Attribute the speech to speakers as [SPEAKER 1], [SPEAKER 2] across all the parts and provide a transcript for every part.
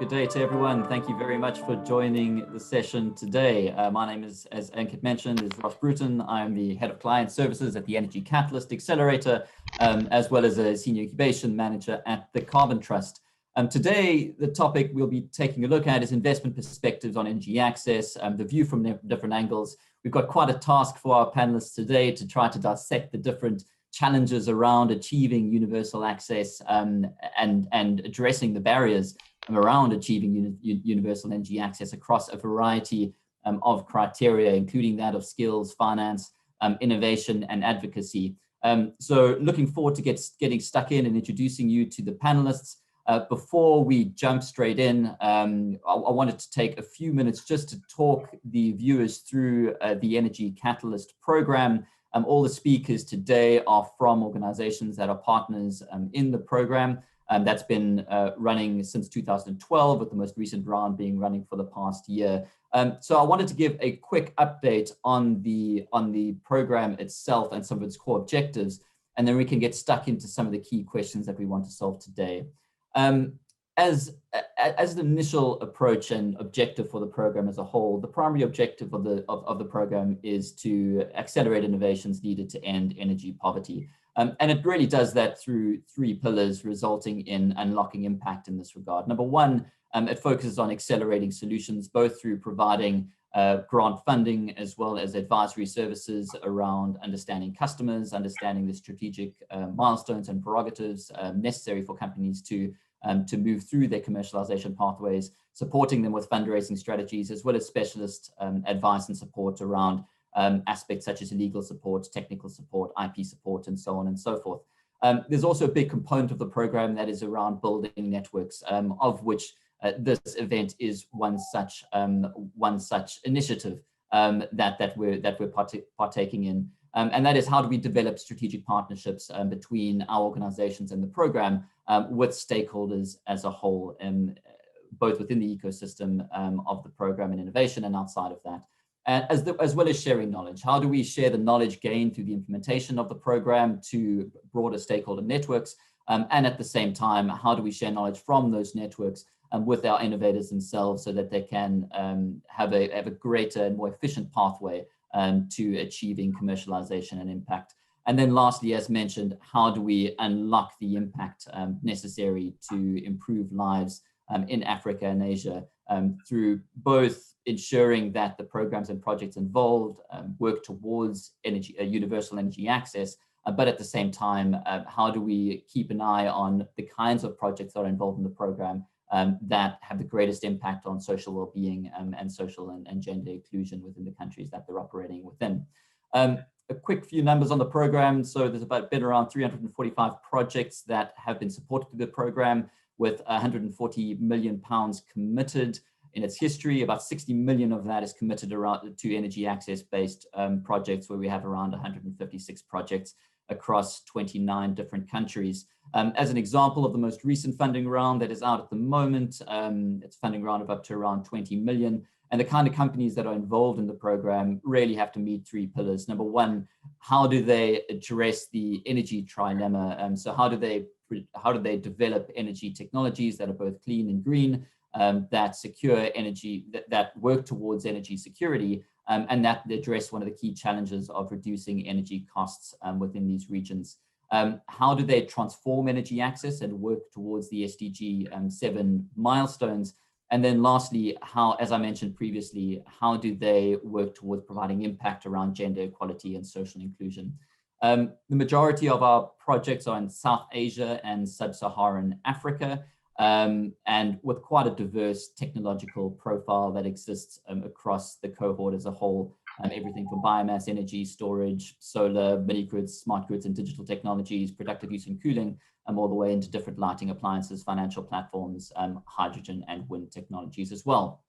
[SPEAKER 1] Good day to everyone. Thank you very much for joining the session today. My name is, as Ankit mentioned, is Ross Bruton. I'm the Head of Client Services at the Energy Catalyst Accelerator, as well as a Senior Incubation Manager at the Carbon Trust. Today, the topic we'll be taking a look at is investment perspectives on energy access, the view from different angles. We've got quite a task for our panelists today to try to dissect the different challenges around achieving universal access and addressing the barriers around achieving universal energy access across a variety of criteria, including that of skills, finance, innovation, and advocacy. So looking forward to getting stuck in and introducing you to the panelists. Before we jump straight in, I wanted to take a few minutes just to talk the viewers through the Energy Catalyst program. All the speakers today are from organizations that are partners in the program. That's been running since 2012, with the most recent round being running for the past year. So I wanted to give a quick update on the program itself and some of its core objectives, and then we can get stuck into some of the key questions that we want to solve today. As an initial approach and objective for the program as a whole, the primary objective of the program is to accelerate innovations needed to end energy poverty. And it really does that through three pillars, resulting in unlocking impact in this regard. Number one, it focuses on accelerating solutions, both through providing grant funding as well as advisory services around understanding customers, understanding the strategic milestones and prerogatives necessary for companies to move through their commercialization pathways, supporting them with fundraising strategies, as well as specialist advice and support around aspects such as legal support, technical support, IP support, and so on and so forth. There's also a big component of the program that is around building networks, of which this event is one such initiative that we're partaking in. And that is, how do we develop strategic partnerships between our organizations and the program with stakeholders as a whole, both within the ecosystem of the program and innovation and outside of that. As well as sharing knowledge. How do we share the knowledge gained through the implementation of the program to broader stakeholder networks? And at the same time, how do we share knowledge from those networks with our innovators themselves, so that they can have a greater and more efficient pathway to achieving commercialization and impact? And then lastly, as mentioned, how do we unlock the impact necessary to improve lives in Africa and Asia through both ensuring that the programs and projects involved work towards universal energy access, but at the same time, how do we keep an eye on the kinds of projects that are involved in the program that have the greatest impact on social well-being and social and gender inclusion within the countries that they're operating within. A quick few numbers on the program. So there's been around 345 projects that have been supported through the program, with 140 million pounds committed in its history. About 60 million of that is committed around to energy access based projects, where we have around 156 projects across 29 different countries. As an example of the most recent funding round that is out at the moment, it's a funding round of up to around 20 million. And the kind of companies that are involved in the program really have to meet three pillars. Number one, how do they address the energy trilemma? So how do they develop energy technologies that are both clean and green, that secure energy, that work towards energy security, and that address one of the key challenges of reducing energy costs within these regions? How do they transform energy access and work towards the SDG 7 milestones? And then lastly, how, as I mentioned previously, how do they work towards providing impact around gender equality and social inclusion? The majority of our projects are in South Asia and Sub-Saharan Africa, and with quite a diverse technological profile that exists across the cohort as a whole. Everything from biomass energy storage, solar, mini grids, smart grids and digital technologies, productive use and cooling, all the way into different lighting appliances, financial platforms, hydrogen and wind technologies as well.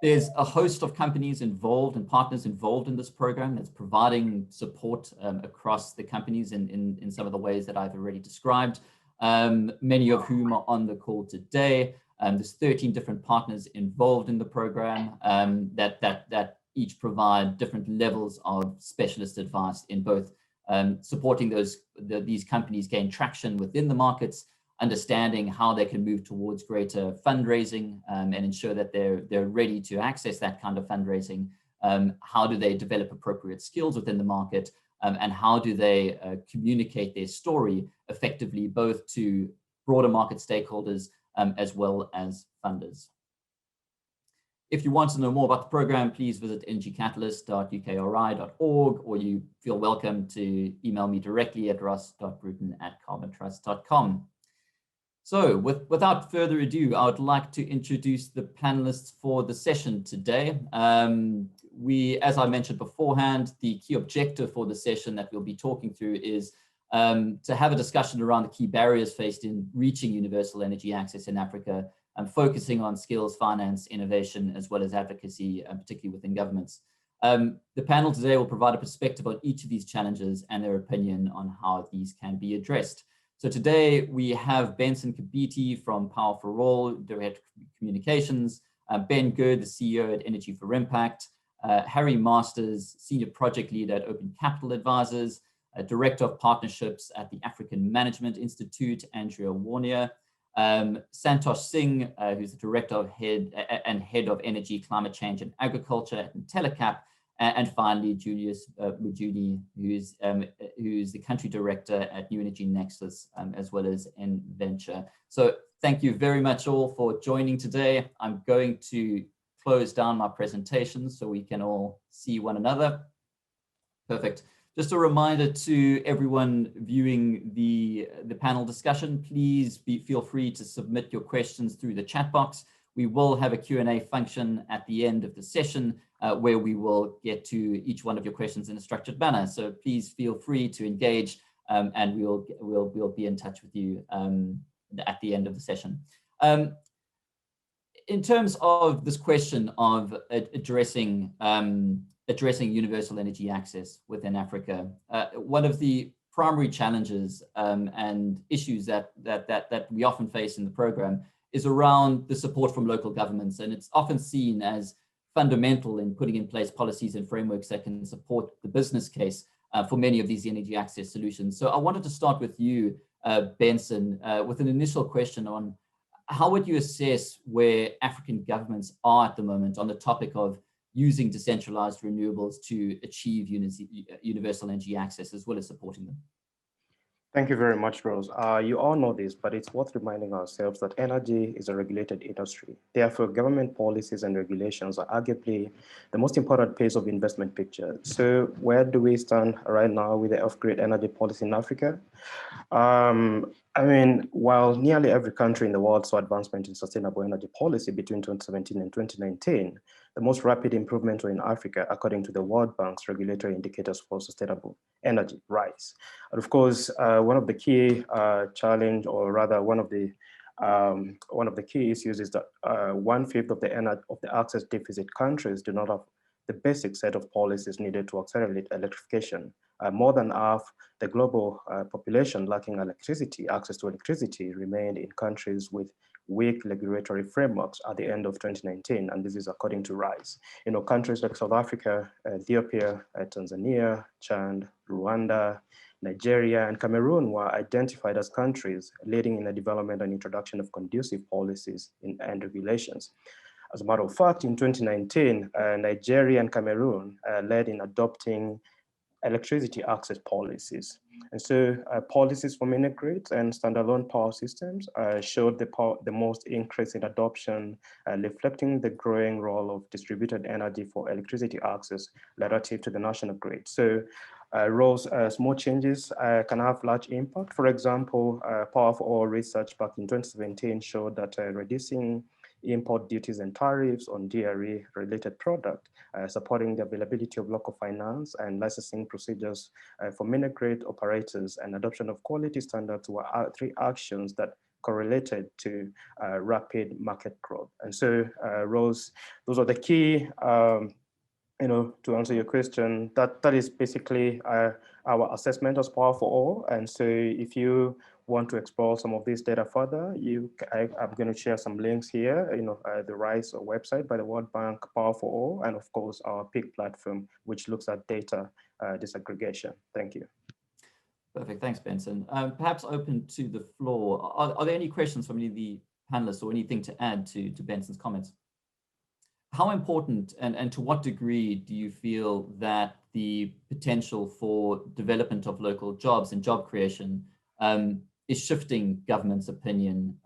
[SPEAKER 1] There's a host of companies involved and partners involved in this program that's providing support across the companies in some of the ways that I've already described, many of whom are on the call today. There's 13 different partners involved in the program that each provide different levels of specialist advice in both supporting these companies gain traction within the markets, understanding how they can move towards greater fundraising and ensure that they're ready to access that kind of fundraising. How do they develop appropriate skills within the market? And how do they communicate their story effectively, both to broader market stakeholders as well as funders. If you want to know more about the program, please visit ngcatalyst.ukri.org, or you feel welcome to email me directly at ross.bruton@carbontrust.com. So without further ado, I would like to introduce the panelists for the session today. As I mentioned beforehand, the key objective for the session that we'll be talking through is to have a discussion around the key barriers faced in reaching universal energy access in Africa, and focusing on skills, finance, innovation, as well as advocacy, particularly within governments. The panel today will provide a perspective on each of these challenges and their opinion on how these can be addressed. So today we have Benson Kibiti from Power for All, Director of Communications, Ben Good, the CEO at Energy for Impact, Harry Masters, Senior Project Lead at Open Capital Advisors, Director of Partnerships at the African Management Institute, Andrea Warnier, Santosh Singh, who's the Director of Head of Energy, Climate Change and Agriculture at Intellicap, and finally Julius Mujudi, who's the Country Director at New Energy Nexus, as well as Venture. So thank you very much all for joining today. I'm going to close down my presentation so we can all see one another. Perfect. Just a reminder to everyone viewing the panel discussion, please feel free to submit your questions through the chat box. We will have a Q&A function at the end of the session where we will get to each one of your questions in a structured manner. So please feel free to engage and we'll be in touch with you at the end of the session. In terms of this question of addressing universal energy access within Africa, one of the primary challenges and issues that we often face in the program is around the support from local governments, and it's often seen as fundamental in putting in place policies and frameworks that can support the business case for many of these energy access solutions. So I wanted to start with you, Benson, with an initial question on how would you assess where African governments are at the moment on the topic of using decentralized renewables to achieve universal energy access, as well as supporting them?
[SPEAKER 2] Thank you very much, Rose. You all know this, but it's worth reminding ourselves that energy is a regulated industry. Therefore, government policies and regulations are arguably the most important piece of investment picture. So where do we stand right now with the off-grid energy policy in Africa? I mean, while nearly every country in the world saw advancement in sustainable energy policy between 2017 and 2019, the most rapid improvement were in Africa, according to the World Bank's regulatory indicators for sustainable energy, RISE. And of course, one of the key challenge, or rather one of the key issues is that 1/5 of the access deficit countries do not have the basic set of policies needed to accelerate electrification. More than half the global population lacking access to electricity remained in countries with weak regulatory frameworks at the end of 2019, and this is according to RISE. You know, countries like South Africa, Ethiopia, Tanzania, Chad, Rwanda, Nigeria, and Cameroon were identified as countries leading in the development and introduction of conducive policies and regulations. As a matter of fact, in 2019, Nigeria and Cameroon led in adopting electricity access policies. And so policies for mini-grids and standalone power systems showed the most increase in adoption, reflecting the growing role of distributed energy for electricity access relative to the national grid. So small changes can have large impact. For example, Power for All research back in 2017 showed that reducing import duties and tariffs on DRE-related product, supporting the availability of local finance and licensing procedures for mini-grid operators, and adoption of quality standards were three actions that correlated to rapid market growth. And so, Rose, those are the key, to answer your question, that is basically our assessment as Power for All. And so if you want to explore some of this data further, I'm going to share some links here, the RISE website by the World Bank, Power for All, and of course our PIC platform, which looks at data disaggregation. Thank you.
[SPEAKER 1] Perfect. Thanks, Benson. Perhaps open to the floor. Are there any questions from any of the panelists or anything to add to Benson's comments? How important and to what degree do you feel that the potential for development of local jobs and job creation is shifting government's opinion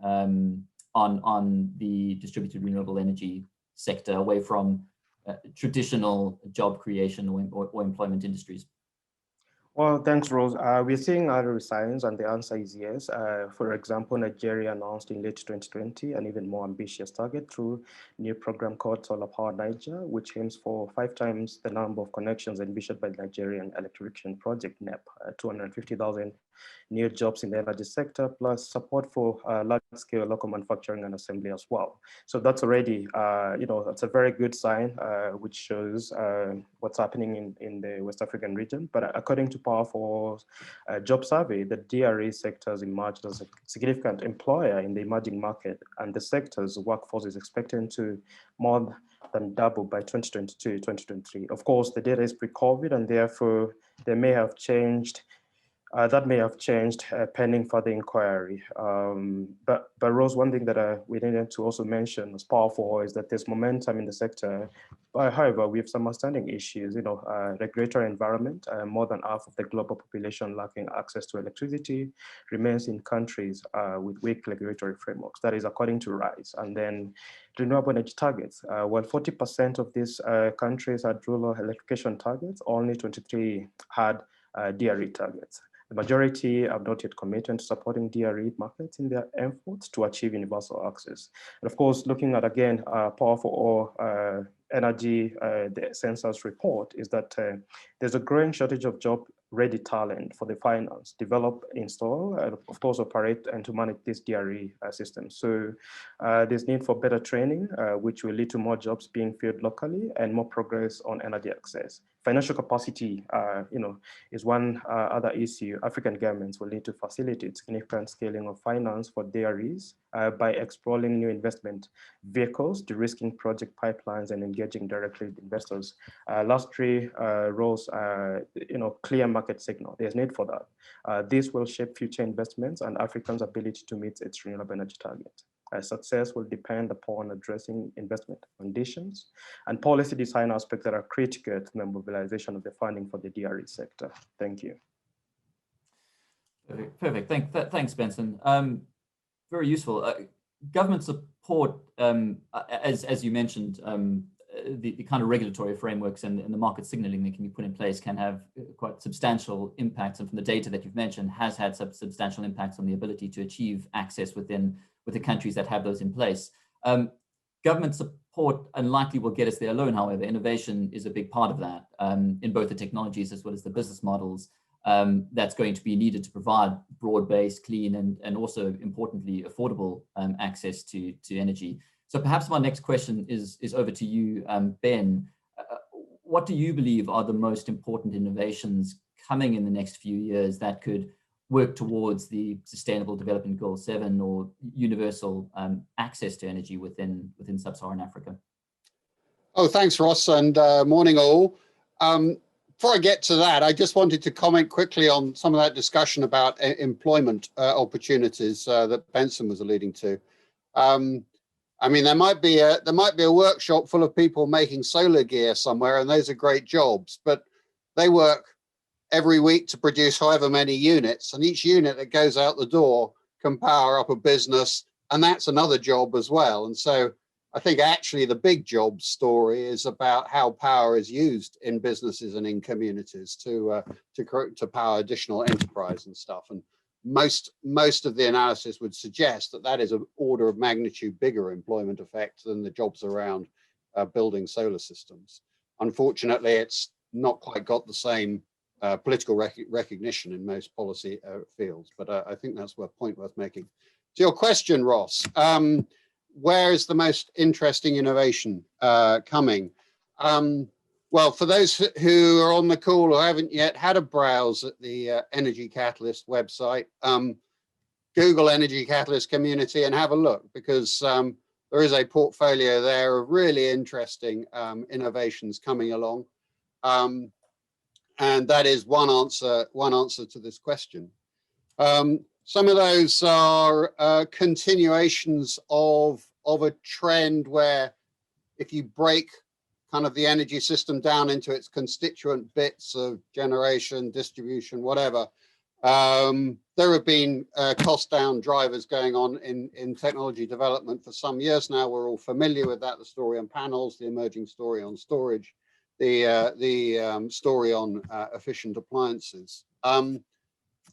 [SPEAKER 1] on the distributed renewable energy sector away from traditional job creation or employment industries?
[SPEAKER 2] Well, thanks, Rose. We're seeing other signs, and the answer is yes. For example, Nigeria announced in late 2020 an even more ambitious target through new program called Solar Power Niger, which aims for 5 times the number of connections envisioned by the Nigerian Electrification Project, NEP, 250,000 new jobs in the energy sector, plus support for large-scale local manufacturing and assembly as well. So that's already, that's a very good sign, which shows what's happening in the West African region. But according to Power4 Job Survey, the DRE sector has emerged as a significant employer in the emerging market, and the sector's workforce is expected to more than double by 2022-2023. Of course, the data is pre-COVID, and therefore they may have changed. That may have changed pending further inquiry. But Rose, one thing that we needed to also mention as Power4 is that there's momentum in the sector. However, we have some outstanding issues, regulatory environment. More than half of the global population lacking access to electricity remains in countries with weak regulatory frameworks. That is according to RISE. And then renewable energy targets. While 40% of these countries had rural electrification targets, only 23 had DRE targets. The majority have not yet committed to supporting DRE markets in their efforts to achieve universal access. And of course, looking at, again, Power4 Energy, the census report is that there's a growing shortage of job-ready talent for the finance, develop, install, and of course, operate and to manage this DRE system. So there's need for better training, which will lead to more jobs being filled locally and more progress on energy access. Financial capacity, is one other issue. African governments will need to facilitate significant scaling of finance for DREs by exploring new investment vehicles, de-risking project pipelines, and engaging directly with investors. Lastly, Rose, clear market signal. There's need for that. This will shape future investments and Africans' ability to meet its renewable energy target. Success will depend upon addressing investment conditions and policy design aspects that are critical to the mobilization of the funding for the DRE sector. Thank you.
[SPEAKER 1] Perfect. Thanks, Benson. Very useful. Government support, as you mentioned, the kind of regulatory frameworks and the market signaling that can be put in place can have quite substantial impacts. And from the data that you've mentioned, has had substantial impacts on the ability to achieve access with the countries that have those in place. Government support unlikely will get us there alone, however. Innovation is a big part of that in both the technologies as well as the business models that's going to be needed to provide broad-based, clean, and also importantly, affordable access to energy. So perhaps my next question is over to you, Ben. What do you believe are the most important innovations coming in the next few years that could work towards the Sustainable Development Goal 7 or universal access to energy within sub-Saharan Africa?
[SPEAKER 3] Oh, thanks, Ross, and morning all. Before I get to that, I just wanted to comment quickly on some of that discussion about employment opportunities that Benson was alluding to. I mean, there might be a workshop full of people making solar gear somewhere, and those are great jobs, but they work every week to produce however many units, and each unit that goes out the door can power up a business, and that's another job as well. And so I think actually the big job story is about how power is used in businesses and in communities to power additional enterprise and stuff. And most of the analysis would suggest that is an order of magnitude bigger employment effect than the jobs around building solar systems. Unfortunately, it's not quite got the same political recognition in most policy fields, but I think that's a point worth making. To your question, Ross, where is the most interesting innovation coming? Well, for those who are on the call who haven't yet had a browse at the Energy Catalyst website, Google Energy Catalyst community and have a look, because there is a portfolio there of really interesting innovations coming along. And that is one answer to this question. Some of those are continuations of a trend where if you break kind of the energy system down into its constituent bits of generation, distribution, whatever, there have been cost down drivers going on in technology development for some years now. We're all familiar with that, the story on panels, the emerging story on storage, the story on efficient appliances.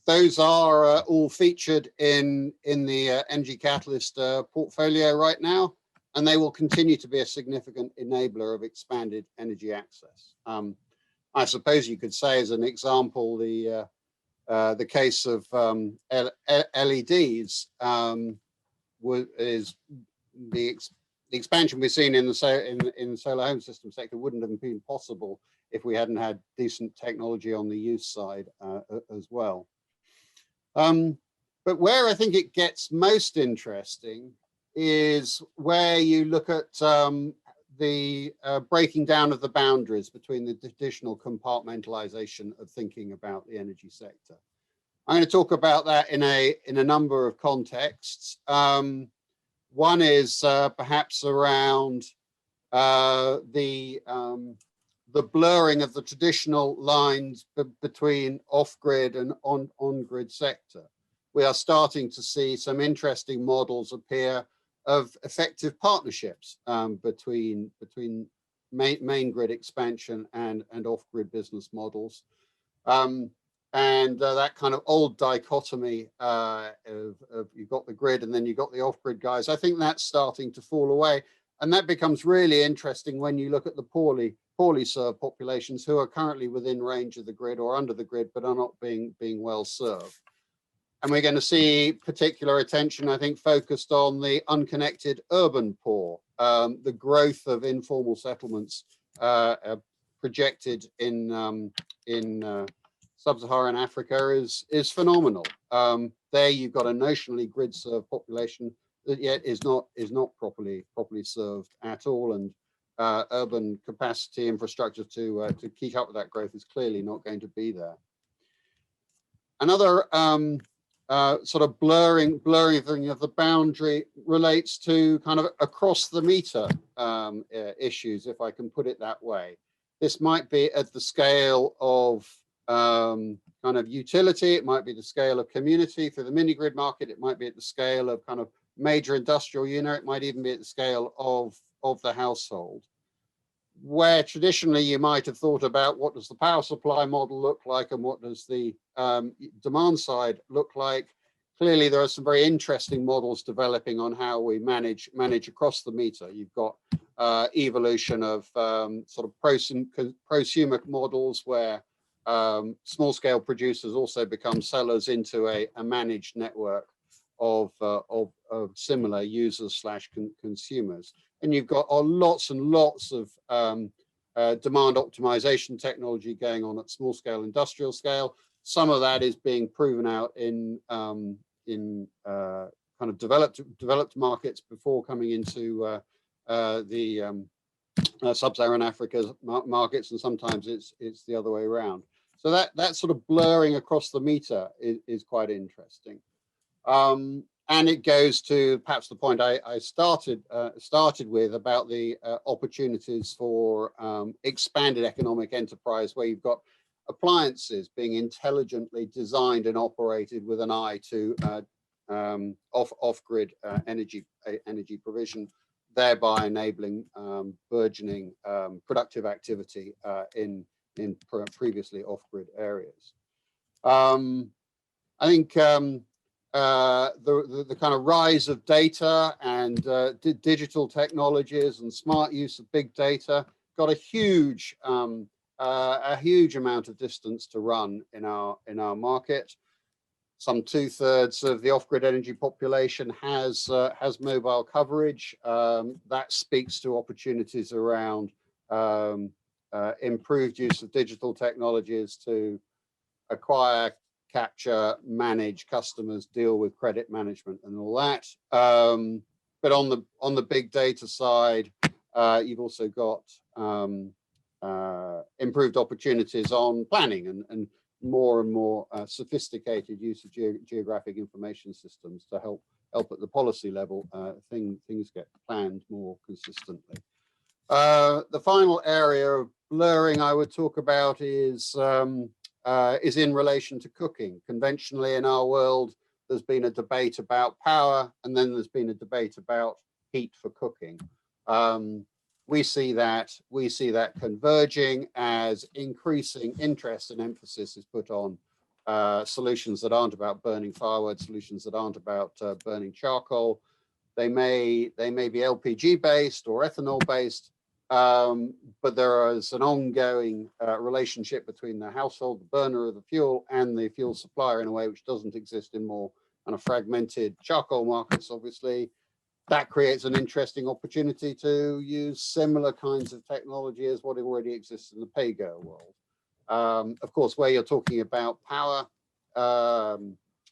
[SPEAKER 3] Those are all featured in the Energy Catalyst portfolio right now, and they will continue to be a significant enabler of expanded energy access. I suppose you could say, as an example, the case of LEDs is the expansion we've seen in the solar home system sector wouldn't have been possible if we hadn't had decent technology on the use side as well. But where I think it gets most interesting is where you look at the breaking down of the boundaries between the traditional compartmentalization of thinking about the energy sector. I'm going to talk about that in a number of contexts. One is perhaps around the blurring of the traditional lines between off-grid and on-grid sector. We are starting to see some interesting models appear of effective partnerships between main grid expansion and off-grid business models. That kind of old dichotomy of you've got the grid and then you've got the off-grid guys, I think that's starting to fall away. And that becomes really interesting when you look at the poorly served populations who are currently within range of the grid or under the grid, but are not being well served. And we're going to see particular attention, I think, focused on the unconnected urban poor. The growth of informal settlements projected in sub-Saharan Africa is phenomenal. There you've got a notionally grid-served population that yet is not properly served at all, and urban capacity infrastructure to keep up with that growth is clearly not going to be there. Another sort of blurring of the boundary relates to kind of across the meter issues, if I can put it that way. This might be at the scale of kind of utility, it might be the scale of community for the mini grid market, it might be at the scale of kind of major industrial unit, it might even be at the scale of the household. Where traditionally you might have thought about what does the power supply model look like and what does the demand side look like. Clearly there are some very interesting models developing on how we manage across the meter. You've got evolution of sort of prosumer models where small scale producers also become sellers into a managed network of similar users / consumers. And you've got lots and lots of demand optimization technology going on at small scale, industrial scale. Some of that is being proven out in kind of developed markets before coming into the sub-Saharan Africa markets, and sometimes it's the other way around. So that sort of blurring across the meter is quite interesting. And it goes to perhaps the point I started with about the opportunities for expanded economic enterprise, where you've got appliances being intelligently designed and operated with an eye to off-grid energy provision, thereby enabling burgeoning productive activity in previously off-grid areas. I think the kind of rise of data and digital technologies and smart use of big data got a huge amount of distance to run in our market. Some 2/3 of the off-grid energy population has mobile coverage. That speaks to opportunities around improved use of digital technologies to acquire, capture, manage customers, deal with credit management and all that. But on the big data side, you've also got improved opportunities on planning and more sophisticated use of geographic information systems to help at the policy level things get planned more consistently. The final area of blurring I would talk about is in relation to cooking. Conventionally in our world, there's been a debate about power, and then there's been a debate about heat for cooking. We see that converging as increasing interest and emphasis is put on solutions that aren't about burning firewood, solutions that aren't about burning charcoal. They may be LPG based or ethanol based, but there is an ongoing relationship between the household, the burner of the fuel, and the fuel supplier in a way which doesn't exist in more kind of fragmented charcoal markets, obviously. That creates an interesting opportunity to use similar kinds of technology as what already exists in the pay-go world. Of course, where you're talking about power,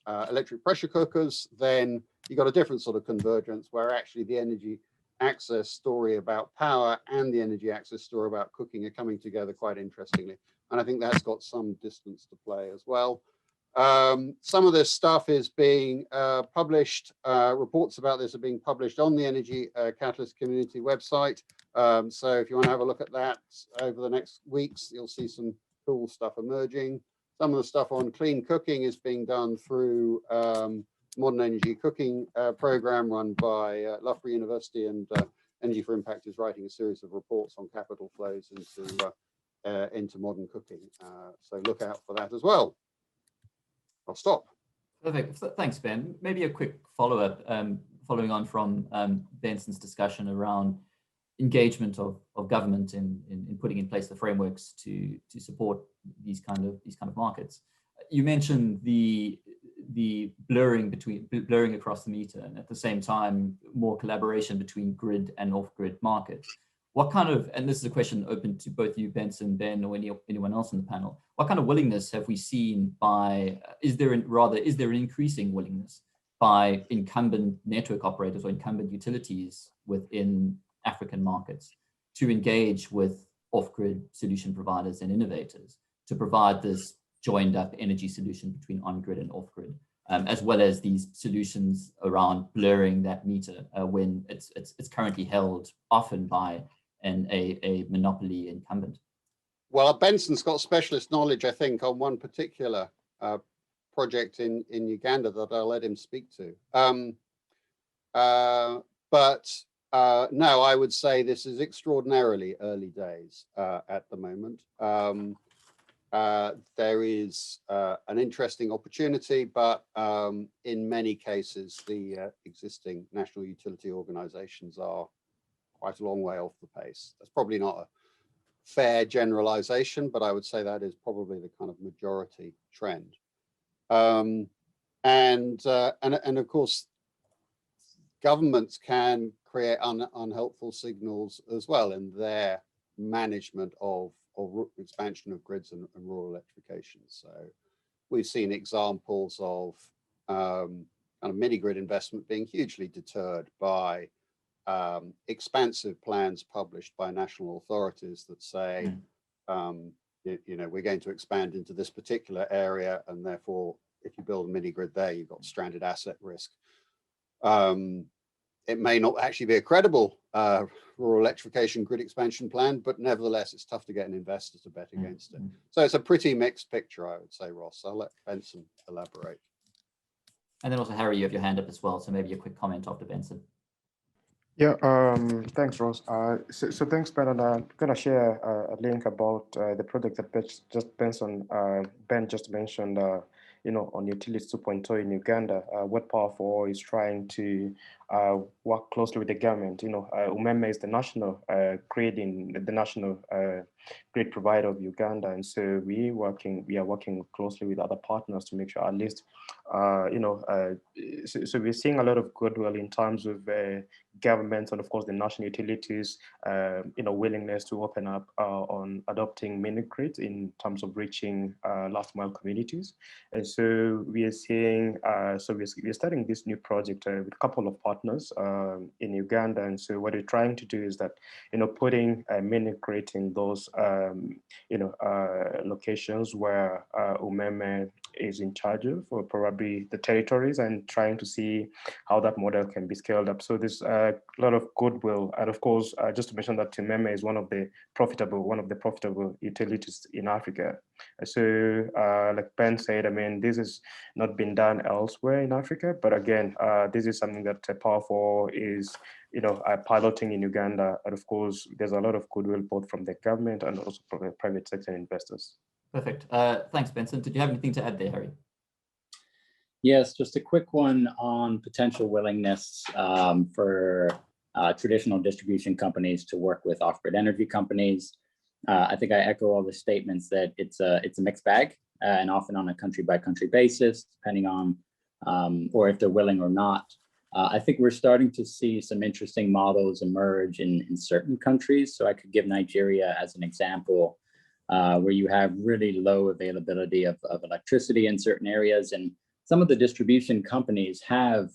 [SPEAKER 3] electric pressure cookers, then you've got a different sort of convergence where actually the energy access story about power and the energy access story about cooking are coming together quite interestingly. And I think that's got some distance to play as well. Some of this stuff is being published, reports about this are being published on the Energy Catalyst community website. So if you want to have a look at that over the next weeks, you'll see some cool stuff emerging. Some of the stuff on clean cooking is being done through Modern Energy Cooking program run by Loughborough University, and Energy for Impact is writing a series of reports on capital flows into modern cooking. So look out for that as well. I'll stop.
[SPEAKER 1] Perfect. Thanks, Ben. Maybe a quick follow-up, following on from Benson's discussion around engagement of government in putting in place the frameworks to support these kind of markets. You mentioned the blurring across the meter, and at the same time more collaboration between grid and off-grid markets. What kind of, and this is a question open to both you, Benson, Ben, or anyone else on the panel, what kind of willingness have we seen by, is there an increasing willingness by incumbent network operators or incumbent utilities within African markets to engage with off-grid solution providers and innovators to provide this joined up energy solution between on-grid and off-grid, as well as these solutions around blurring that meter when it's currently held often by a monopoly incumbent?
[SPEAKER 3] Well, Benson's got specialist knowledge, I think, on one particular project in Uganda that I'll let him speak to. No, I would say this is extraordinarily early days at the moment. There is an interesting opportunity, but in many cases, the existing national utility organizations are quite a long way off the pace. That's probably not a fair generalization, but I would say that is probably the kind of majority trend. And of course, governments can create unhelpful signals as well in their management of expansion of grids and rural electrification. So we've seen examples of kind of mini grid investment being hugely deterred by expansive plans published by national authorities that say, we're going to expand into this particular area, and therefore, if you build a mini grid there, you've got stranded asset risk. It may not actually be a credible rural electrification grid expansion plan, but nevertheless, it's tough to get an investor to bet against it. So it's a pretty mixed picture, I would say, Ross. I'll let Benson elaborate.
[SPEAKER 1] And then also, Harry, you have your hand up as well, so maybe a quick comment after Benson.
[SPEAKER 2] Yeah, thanks, Ross. So thanks, Ben. And I'm going to share a link about the project that Ben just mentioned, on Utilities 2.0 in Uganda. What Power4 is trying to work closely with the government. Umeme is the national grid provider of Uganda, and so we are working closely with other partners to make sure at least, so we're seeing a lot of goodwill in terms of governments and of course the national utilities, willingness to open up on adopting mini grids in terms of reaching last mile communities. And so we are seeing, we're starting this new project with a couple of partners partners in Uganda. And so what we're trying to do is that, putting creating those, locations where UMEME is in charge of, or probably the territories, and trying to see how that model can be scaled up. So there's a lot of goodwill. And of course, just to mention that UMEME is one of the profitable utilities in Africa. So like Ben said, I mean, this has not been done elsewhere in Africa, but again, this is something that Power4 is, piloting in Uganda. And of course, there's a lot of goodwill both from the government and also from the private sector investors.
[SPEAKER 1] Perfect. Thanks, Benson. Did you have anything to add there, Harry?
[SPEAKER 4] Yes, just a quick one on potential willingness for traditional distribution companies to work with off-grid energy companies. I think I echo all the statements that it's a mixed bag, and often on a country-by-country basis, depending on or if they're willing or not. I think we're starting to see some interesting models emerge in certain countries. So I could give Nigeria as an example, where you have really low availability of electricity in certain areas. And some of the distribution companies have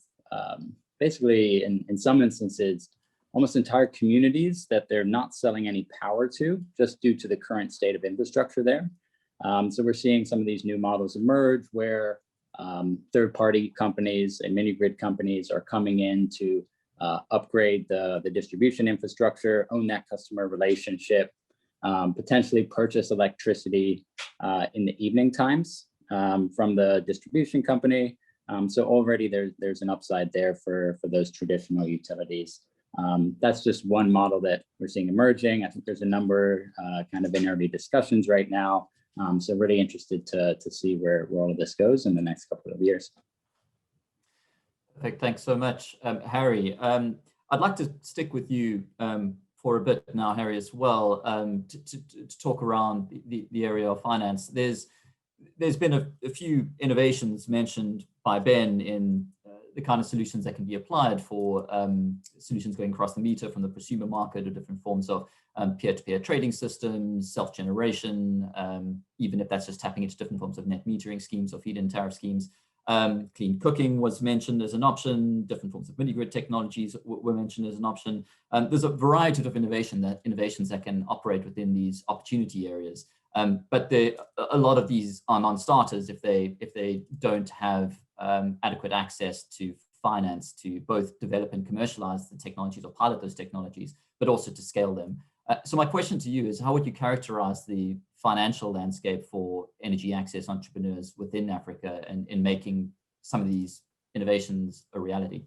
[SPEAKER 4] basically, in some instances, almost entire communities that they're not selling any power to, just due to the current state of infrastructure there. So we're seeing some of these new models emerge where third-party companies and mini-grid companies are coming in to upgrade the distribution infrastructure, own that customer relationship, potentially purchase electricity in the evening times from the distribution company. So already there's an upside there for those traditional utilities. That's just one model that we're seeing emerging. I think there's a number kind of in early discussions right now. So really interested to see where all of this goes in the next couple of years.
[SPEAKER 1] Perfect. Thanks so much, Harry. I'd like to stick with you for a bit now, Harry, as well, to talk around the area of finance. There's been a few innovations mentioned by Ben in the kind of solutions that can be applied for solutions going across the meter from the prosumer market, or different forms of peer-to-peer trading systems, self-generation, even if that's just tapping into different forms of net metering schemes or feed-in tariff schemes. Clean cooking was mentioned as an option. Different forms of mini-grid technologies were mentioned as an option. There's a variety of innovations that can operate within these opportunity areas. But a lot of these are non-starters if they don't have adequate access to finance to both develop and commercialize the technologies or pilot those technologies, but also to scale them. So my question to you is, how would you characterize the financial landscape for energy access entrepreneurs within Africa and in making some of these innovations a reality?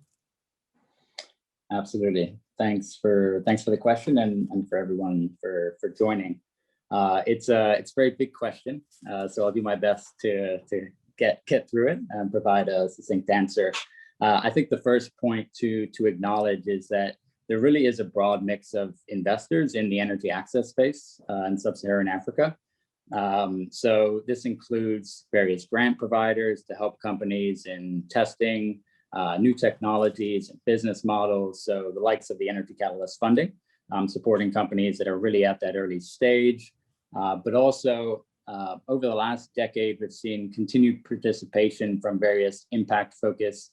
[SPEAKER 4] Absolutely. Thanks for the question, and for everyone for joining. It's a very big question, so I'll do my best to get through it and provide a succinct answer. I think the first point to acknowledge is that there really is a broad mix of investors in the energy access space in sub-Saharan Africa. So this includes various grant providers to help companies in testing new technologies and business models. So the likes of the Energy Catalyst funding, supporting companies that are really at that early stage. But also over the last decade, we've seen continued participation from various impact-focused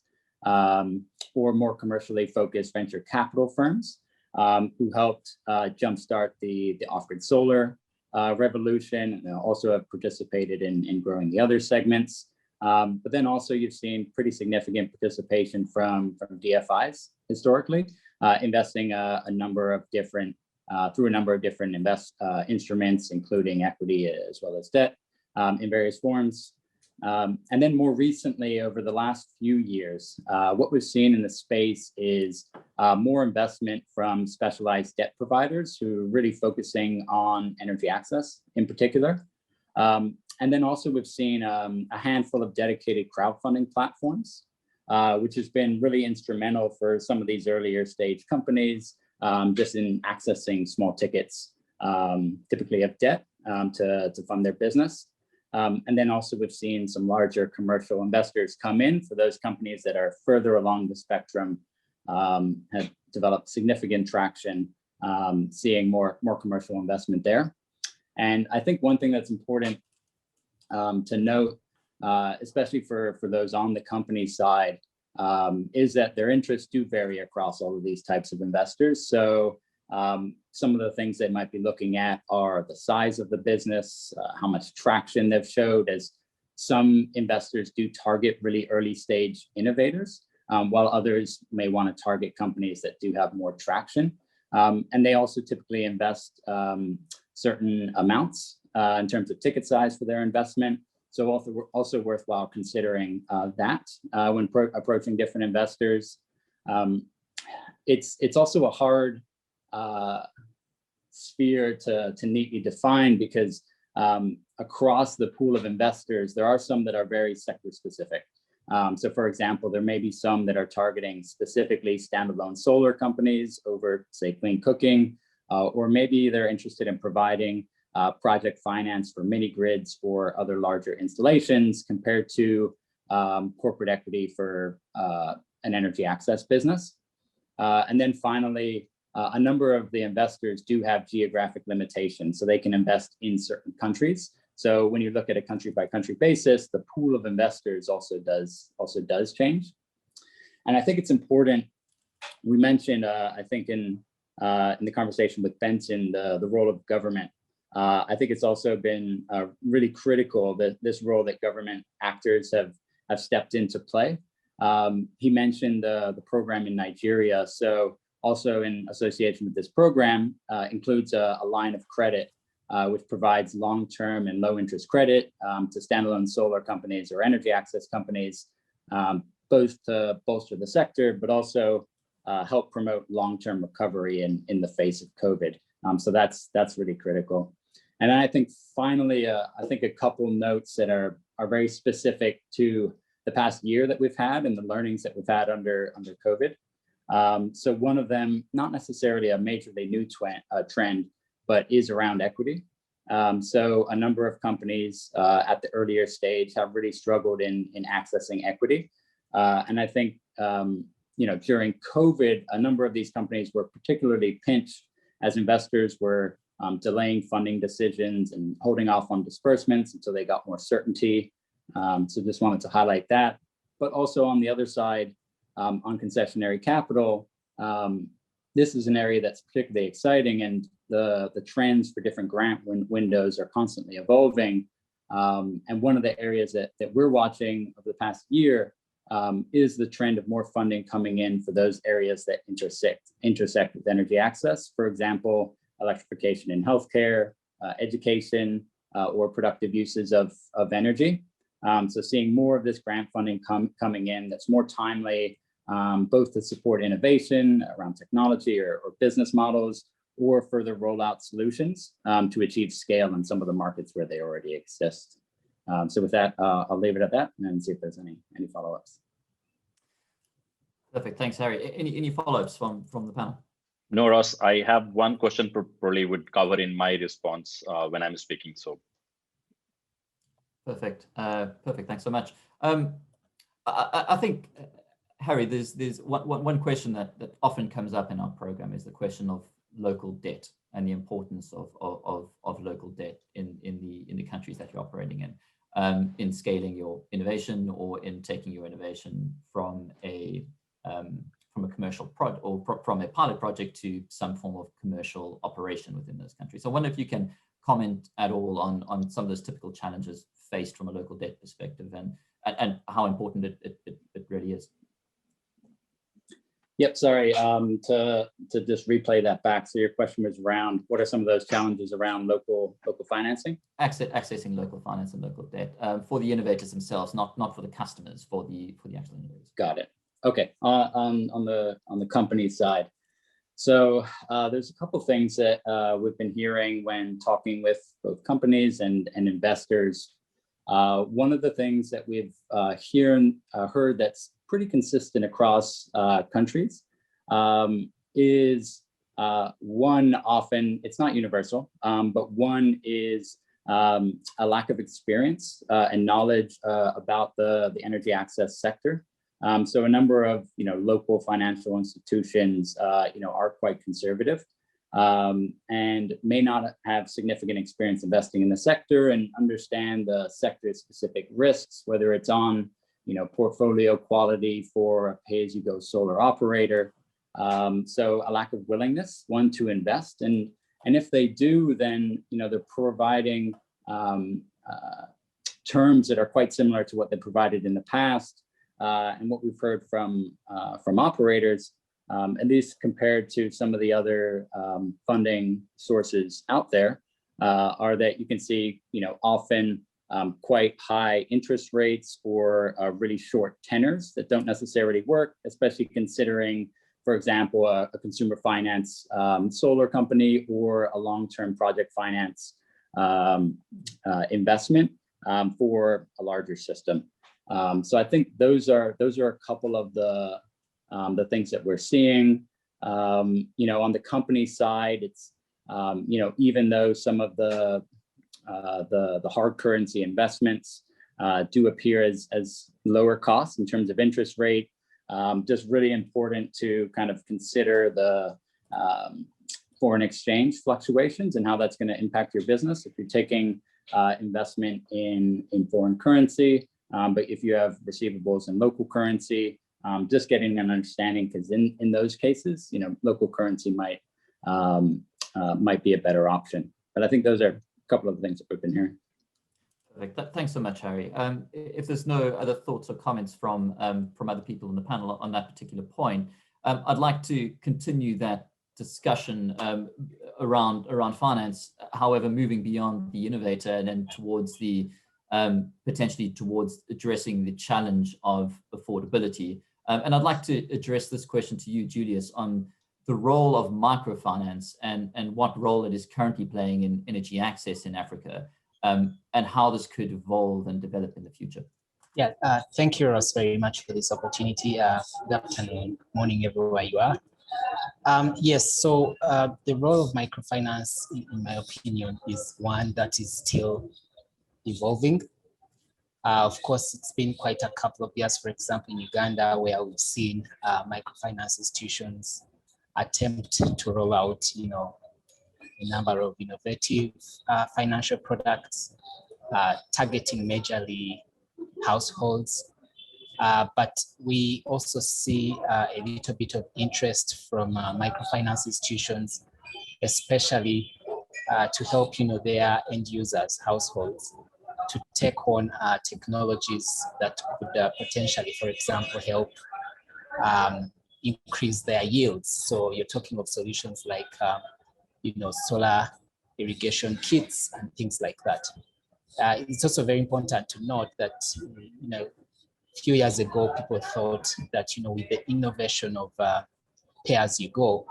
[SPEAKER 4] or more commercially focused venture capital firms who helped jumpstart the off-grid solar revolution, and also have participated in growing the other segments. But then also you've seen pretty significant participation from DFIs historically, investing through a number of different instruments, including equity as well as debt in various forms. And then more recently, over the last few years, what we've seen in the space is more investment from specialized debt providers who are really focusing on energy access in particular. And then also we've seen a handful of dedicated crowdfunding platforms, which has been really instrumental for some of these earlier stage companies, just in accessing small tickets, typically of debt, to fund their business. And then also we've seen some larger commercial investors come in for those companies that are further along the spectrum, have developed significant traction, seeing more commercial investment there. And I think one thing that's important to note, especially for those on the company side, is that their interests do vary across all of these types of investors. So some of the things they might be looking at are the size of the business, how much traction they've showed, as some investors do target really early stage innovators, while others may want to target companies that do have more traction. And they also typically invest certain amounts in terms of ticket size for their investment. So also worthwhile considering that when approaching different investors. It's also a hard sphere to neatly define, because across the pool of investors, there are some that are very sector specific. So for example, there may be some that are targeting specifically standalone solar companies over, say, clean cooking, or maybe they're interested in providing project finance for mini grids or other larger installations, compared to corporate equity for an energy access business. And then finally, a number of the investors do have geographic limitations, so they can invest in certain countries. So when you look at a country by country basis, the pool of investors also does change. And I think it's important, we mentioned, I think in the conversation with Benson, the role of government. I think it's also been really critical that this role that government actors have stepped into play. He mentioned the program in Nigeria. So also in association with this program includes a line of credit which provides long-term and low-interest credit to standalone solar companies or energy access companies, both to bolster the sector, but also help promote long-term recovery in the face of COVID. So that's really critical. And I think finally, I think a couple notes that are very specific to the past year that we've had and the learnings that we've had under COVID. So one of them, not necessarily a majorly new trend, but is around equity. So a number of companies at the earlier stage have really struggled in accessing equity. And I think, during COVID, a number of these companies were particularly pinched as investors were delaying funding decisions and holding off on disbursements until they got more certainty. So just wanted to highlight that. But also on the other side, on concessionary capital, this is an area that's particularly exciting, and the trends for different grant windows are constantly evolving. And one of the areas that we're watching over the past year is the trend of more funding coming in for those areas that intersect with energy access. For example, electrification in healthcare, education, or productive uses of energy. So seeing more of this grant funding coming in that's more timely, both to support innovation around technology or business models, or further rollout solutions to achieve scale in some of the markets where they already exist. So with that, I'll leave it at that and then see if there's any follow-ups.
[SPEAKER 1] Perfect, thanks, Harry. Any follow-ups from the panel?
[SPEAKER 5] No, Ross, I have one question probably would cover in my response when I'm speaking, so.
[SPEAKER 1] Perfect, perfect, thanks so much. I think, Harry, there's one question that often comes up in our program is the question of local debt and the importance of local debt in the countries that you're operating in scaling your innovation or in taking your innovation from a commercial from a pilot project to some form of commercial operation within those countries. So I wonder if you can comment at all on some of those typical challenges faced from a local debt perspective and how important it really is.
[SPEAKER 4] Yep, sorry, to just replay that back. So your question was around what are some of those challenges around local financing?
[SPEAKER 1] Accessing local finance and local debt for the innovators themselves, not for the customers, for the actual innovators.
[SPEAKER 4] Got it. Okay, on the company side. So there's a couple of things that we've been hearing when talking with both companies and investors. One of the things that we've heard that's pretty consistent across countries is one, often, it's not universal, but one is a lack of experience and knowledge about the energy access sector. So a number of local financial institutions are quite conservative and may not have significant experience investing in the sector and understand the sector-specific risks, whether it's on portfolio quality for a pay-as-you-go solar operator. So a lack of willingness, one, to invest, and if they do, then they're providing terms that are quite similar to what they provided in the past, and what we've heard from operators, at least compared to some of the other funding sources out there, are that you can see, often quite high interest rates or really short tenors that don't necessarily work, especially considering, for example, a consumer finance solar company or a long-term project finance investment for a larger system. So I think those are a couple of the things that we're seeing. On the company side, it's even though some of the hard currency investments do appear as lower costs in terms of interest rate, just really important to kind of consider the foreign exchange fluctuations and how that's going to impact your business if you're taking investment in foreign currency, but if you have receivables in local currency, just getting an understanding, because in those cases, local currency might be a better option. But I think those are a couple of the things that we've been hearing.
[SPEAKER 1] Perfect. Thanks so much, Harry. If there's no other thoughts or comments from other people on the panel on that particular point, I'd like to continue that discussion around finance, however, moving beyond the innovator and then towards the potentially towards addressing the challenge of affordability. And I'd like to address this question to you, Julius, on the role of microfinance and what role it is currently playing in energy access in Africa, and how this could evolve and develop in the future.
[SPEAKER 6] Yeah, thank you, Ross, very much for this opportunity. Good afternoon, good morning, everywhere you are. Yes, so the role of microfinance, in my opinion, is one that is still evolving. Of course, it's been quite a couple of years, for example, in Uganda, where we've seen microfinance institutions attempt to roll out, a number of innovative financial products, targeting majorly households. But we also see a little bit of interest from microfinance institutions, especially to help their end users, households, to take on technologies that could potentially, for example, help increase their yields. So you're talking of solutions like solar irrigation kits and things like that. It's also very important to note that a few years ago, people thought that with the innovation of pay-as-you-go,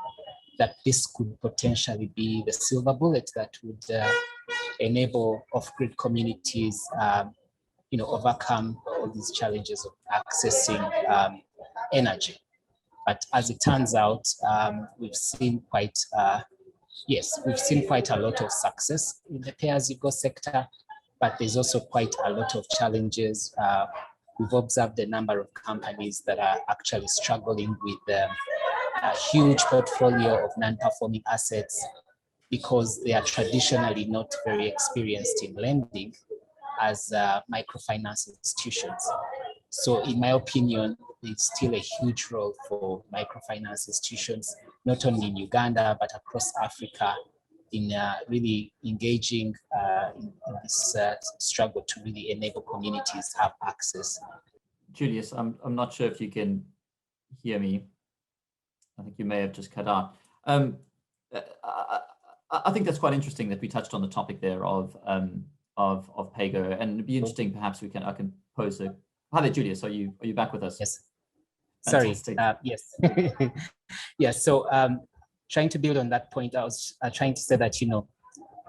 [SPEAKER 6] that this could potentially be the silver bullet that would enable off-grid communities, overcome all these challenges of accessing energy. But as it turns out, we've seen quite a lot of success in the pay-as-you-go sector, but there's also quite a lot of challenges. We've observed a number of companies that are actually struggling with a huge portfolio of non-performing assets because they are traditionally not very experienced in lending as microfinance institutions. So in my opinion, it's still a huge role for microfinance institutions, not only in Uganda, but across Africa, in really engaging in this struggle to really enable communities have access.
[SPEAKER 1] Julius, I'm not sure if you can hear me. I think you may have just cut out. I think that's quite interesting that we touched on the topic there of PAYGO, and it'd be interesting. Perhaps I can pose a. Hi there, Julius. Are you back with us?
[SPEAKER 6] Yes.
[SPEAKER 1] Fantastic.
[SPEAKER 6] Sorry. Yes. Yeah. So trying to build on that point, I was trying to say that in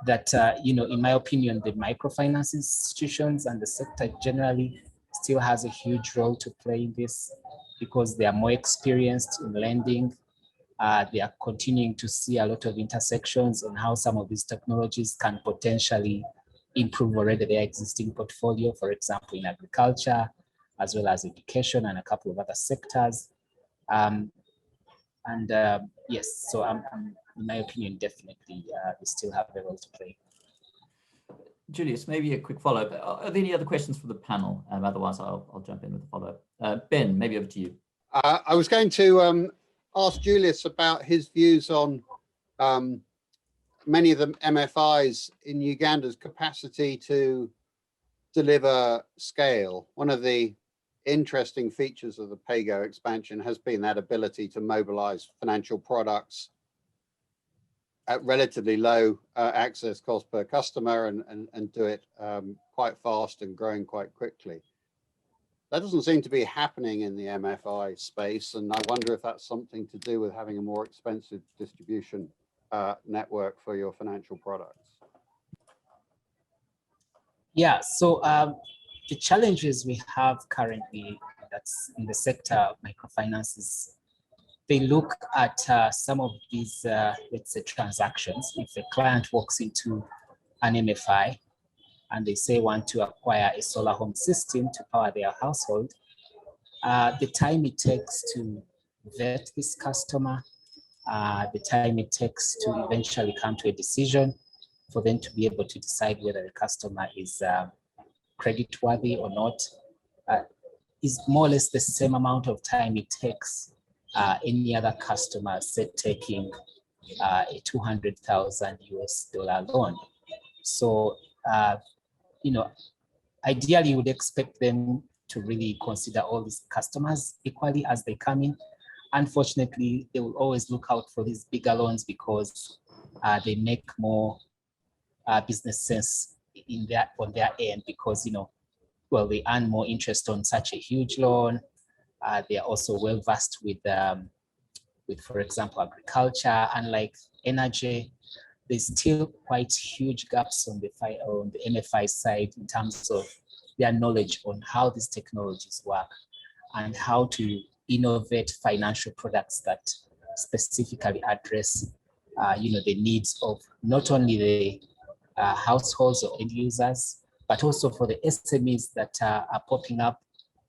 [SPEAKER 6] my opinion, the microfinance institutions and the sector generally still has a huge role to play in this because they are more experienced in lending. They are continuing to see a lot of intersections on how some of these technologies can potentially improve already their existing portfolio, for example, in agriculture, as well as education and a couple of other sectors. Yes, so in my opinion, definitely they still have a role to play.
[SPEAKER 1] Julius, maybe a quick follow-up. Are there any other questions for the panel? Otherwise, I'll jump in with a follow-up. Ben, maybe over to you.
[SPEAKER 3] I was going to ask Julius about his views on many of the MFIs in Uganda's capacity to deliver scale. One of the interesting features of the PAYGO expansion has been that ability to mobilize financial products at relatively low access cost per customer and do it quite fast and growing quite quickly. That doesn't seem to be happening in the MFI space, and I wonder if that's something to do with having a more expensive distribution network for your financial products.
[SPEAKER 6] Yeah, so the challenges we have currently that's in the sector of microfinances, they look at some of these, let's say, transactions. If a client walks into an MFI and they say want to acquire a solar home system to power their household, the time it takes to vet this customer, the time it takes to eventually come to a decision for them to be able to decide whether the customer is creditworthy or not, is more or less the same amount of time it takes any other customer, say, taking a $200,000 US loan. So, ideally, you would expect them to really consider all these customers equally as they come in. Unfortunately, they will always look out for these bigger loans because they make more business sense on their end because, well, they earn more interest on such a huge loan. They are also well versed with, for example, agriculture. Unlike energy, there's still quite huge gaps on the MFI side in terms of their knowledge on how these technologies work and how to innovate financial products that specifically address, the needs of not only the households or end users, but also for the SMEs that are popping up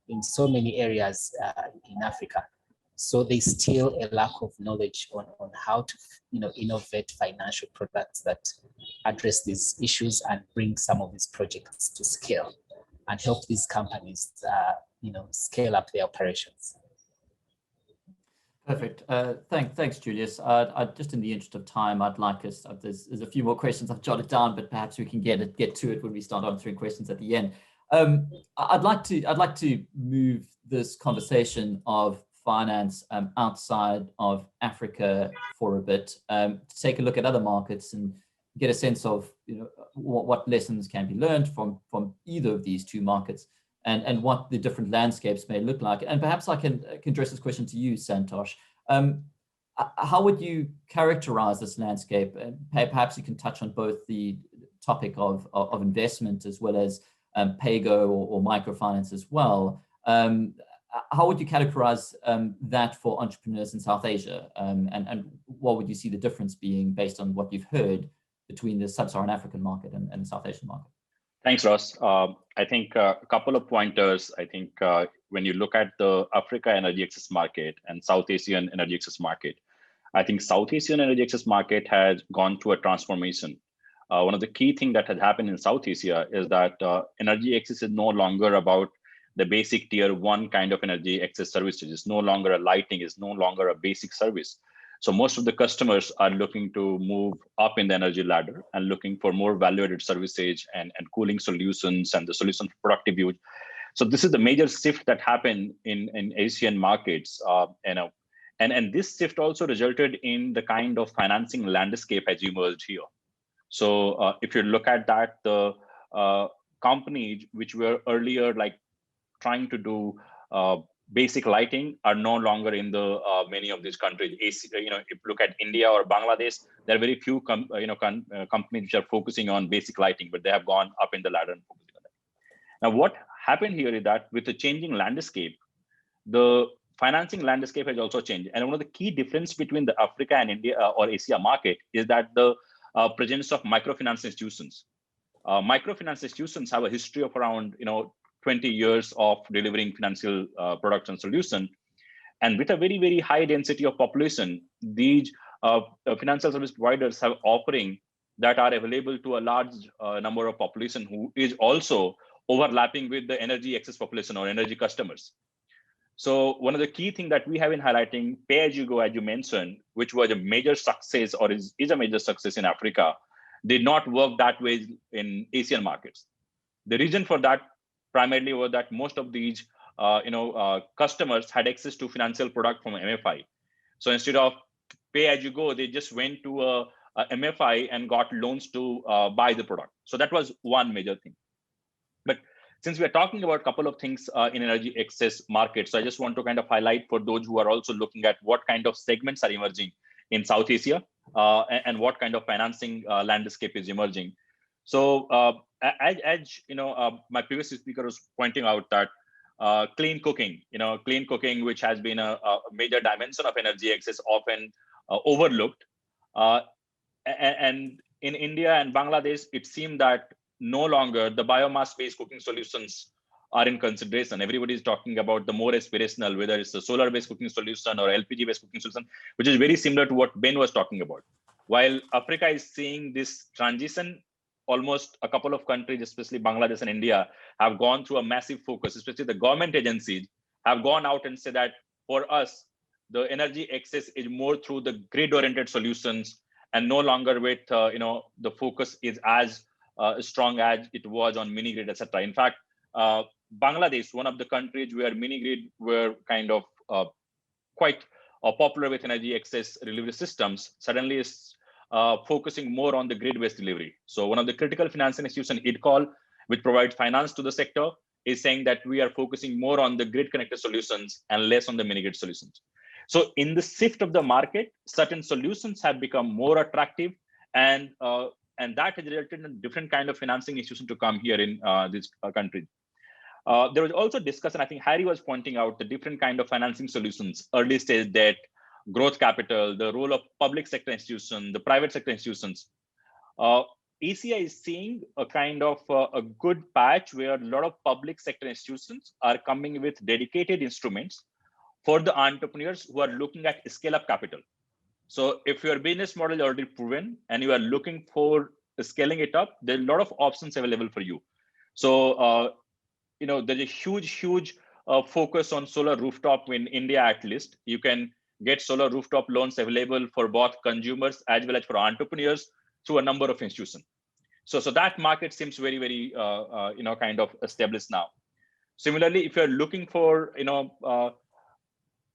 [SPEAKER 6] in so many areas in Africa. So there's still a lack of knowledge on how to, innovate financial products that address these issues and bring some of these projects to scale and help these companies, scale up their operations.
[SPEAKER 1] Perfect. Thanks, Julius. Just in the interest of time, I'd like us. There's a few more questions I've jotted down, but perhaps we can get to it when we start answering questions at the end. I'd like to move this conversation of finance outside of Africa for a bit, to take a look at other markets and get a sense of what lessons can be learned from either of these two markets. And what the different landscapes may look like. And perhaps I can address this question to you, Santosh. How would you characterize this landscape? And perhaps you can touch on both the topic of investment as well as PAYGO or microfinance as well. How would you categorize that for entrepreneurs in South Asia? And what would you see the difference being based on what you've heard between the sub-Saharan African market and the South Asian market?
[SPEAKER 5] Thanks, Ross. I think a couple of pointers. I think when you look at the Africa energy access market and South Asian energy access market, I think South Asian energy access market has gone through a transformation. One of the key things that has happened in South Asia is that energy access is no longer about the basic tier one kind of energy access services. It's no longer a lighting, it's no longer a basic service. So most of the customers are looking to move up in the energy ladder and looking for more value-added services and cooling solutions and the solution for productive use. So this is the major shift that happened in Asian markets, and this shift also resulted in the kind of financing landscape has emerged here. So if you look at that, the companies which were earlier like trying to do basic lighting are no longer in the many of these countries. If you look at India or Bangladesh, there are very few companies which are focusing on basic lighting, but they have gone up in the ladder and focusing on that. Now, what happened here is that with the changing landscape, the financing landscape has also changed. And one of the key difference between the Africa and India or Asia market is that the presence of microfinance institutions. Microfinance institutions have a history of around 20 years of delivering financial products and solutions. And with a very, very high density of population, these financial service providers have offering that are available to a large number of population who is also overlapping with the energy excess population or energy customers. So one of the key things that we have been highlighting, pay-as-you-go, as you mentioned, which was a major success or is a major success in Africa, did not work that way in Asian markets. The reason for that primarily was that most of these customers had access to financial product from MFI. So instead of pay-as-you-go, they just went to a MFI and got loans to buy the product. So that was one major thing. But since we are talking about a couple of things in energy access market, so I just want to kind of highlight for those who are also looking at what kind of segments are emerging in South Asia and what kind of financing landscape is emerging. So as my previous speaker was pointing out that clean cooking, which has been a major dimension of energy access, often overlooked. And in India and Bangladesh, it seemed that no longer the biomass-based cooking solutions are in consideration. Everybody is talking about the more aspirational, whether it's a solar-based cooking solution or LPG-based cooking solution, which is very similar to what Ben was talking about. While Africa is seeing this transition, almost a couple of countries, especially Bangladesh and India, have gone through a massive focus, especially the government agencies have gone out and said that for us, the energy access is more through the grid-oriented solutions and no longer with, the focus is as strong as it was on mini grid, etc. In fact, Bangladesh, one of the countries where mini grid were kind of quite popular with energy access delivery systems, suddenly is focusing more on the grid-based delivery. So one of the critical financing institutions, IDCOL, which provides finance to the sector, is saying that we are focusing more on the grid-connected solutions and less on the mini grid solutions. So in the shift of the market, certain solutions have become more attractive, and that has resulted in a different kind of financing institution to come here in this country. There was also discussion, I think Harry was pointing out the different kind of financing solutions, early stage debt, growth capital, the role of public sector institutions, the private sector institutions. ACI is seeing a kind of a good patch where a lot of public sector institutions are coming with dedicated instruments for the entrepreneurs who are looking at scale up capital. So if your business model is already proven and you are looking for scaling it up, there are a lot of options available for you. So, there's a huge focus on solar rooftop in India, at least. You can get solar rooftop loans available for both consumers as well as for entrepreneurs through a number of institutions. So that market seems very, very, kind of established now. Similarly, if you're looking for,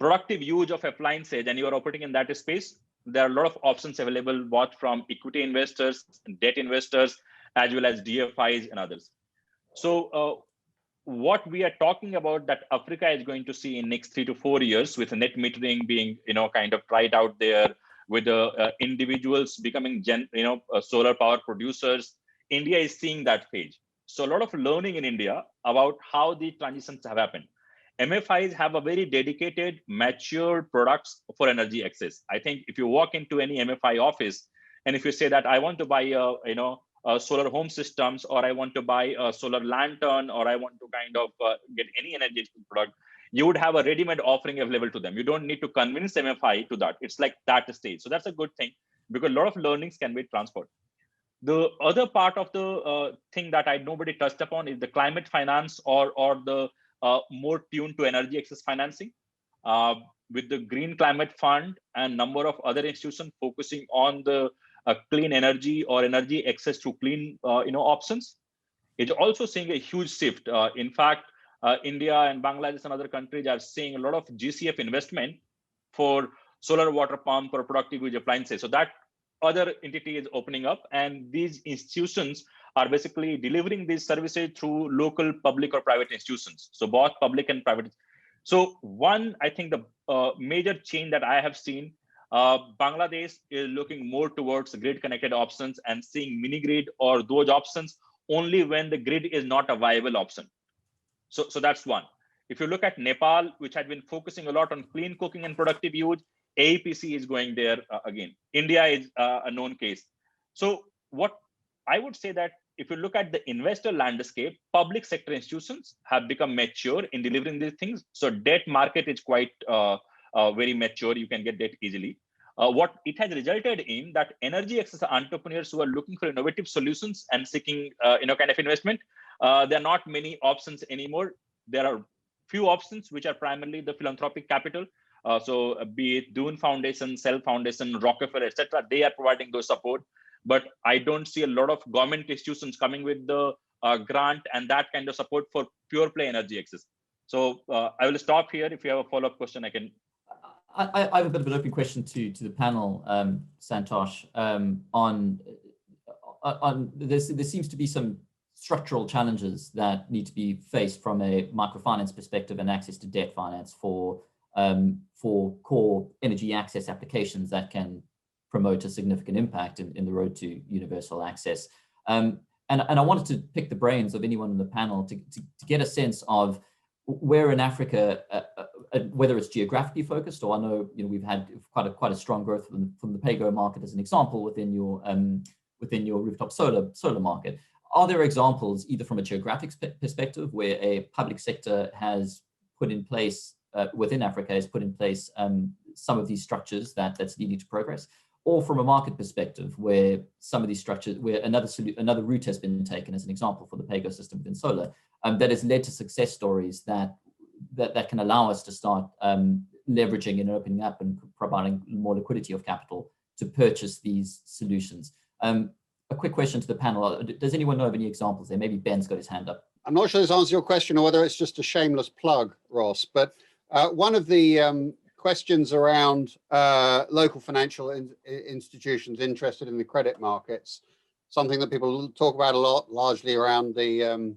[SPEAKER 5] productive use of appliances and you are operating in that space, there are a lot of options available both from equity investors, debt investors, as well as DFIs and others. So what we are talking about that Africa is going to see in next 3 to 4 years, with net metering being, kind of tried out there, with the individuals becoming solar power producers, India is seeing that phase. So a lot of learning in India about how the transitions have happened. MFIs have a very dedicated, mature products for energy access. I think if you walk into any MFI office, and if you say that I want to buy solar home systems, or I want to buy a solar lantern, or I want to kind of get any energy product, you would have a ready-made offering available to them. You don't need to convince MFI to that. It's like that stage. So that's a good thing, because a lot of learnings can be transferred. The other part of the thing that nobody touched upon is the climate finance or the more tuned to energy access financing, with the Green Climate Fund and number of other institutions focusing on the clean energy or energy access to clean options. It's also seeing a huge shift. In fact, India and Bangladesh and other countries are seeing a lot of GCF investment for solar water pump or productive use appliances. So that other entity is opening up, and these institutions are basically delivering these services through local public or private institutions. So both public and private. So one, I think the major change that I have seen, Bangladesh is looking more towards grid connected options and seeing mini grid or those options only when the grid is not a viable option. So that's one. If you look at Nepal, which had been focusing a lot on clean cooking and productive use, AEPC is going there again. India is a known case. So what I would say that if you look at the investor landscape, public sector institutions have become mature in delivering these things. So debt market is quite very mature. You can get debt easily. what it has resulted in that energy access entrepreneurs who are looking for innovative solutions and seeking kind of investment, there are not many options anymore. There are few options which are primarily the philanthropic capital. So be it Dune Foundation, Cell Foundation, Rockefeller, etc. They are providing those support. But I don't see a lot of government institutions coming with the grant and that kind of support for pure play energy access. So I will stop here. If you have a follow-up question, I can.
[SPEAKER 1] I have a bit of an open question to the panel, Santosh, on there seems to be some structural challenges that need to be faced from a microfinance perspective and access to debt finance for core energy access applications that can promote a significant impact in the road to universal access. And I wanted to pick the brains of anyone on the panel to get a sense of where in Africa, whether it's geographically focused, or I know we've had quite a strong growth from the PAYGO market as an example within your rooftop solar market. Are there examples either from a geographic perspective where a public sector has put in place within Africa has put in place some of these structures that's needing to progress, or from a market perspective where some of these structures, where another route has been taken as an example for the PAYGO system within solar, that has led to success stories that can allow us to start leveraging and opening up and providing more liquidity of capital to purchase these solutions. A quick question to the panel. Does anyone know of any examples there? Maybe Ben's got his hand up.
[SPEAKER 3] I'm not sure this answers your question or whether it's just a shameless plug, Ross, but one of the questions around local financial institutions interested in the credit markets, something that people talk about a lot, largely around the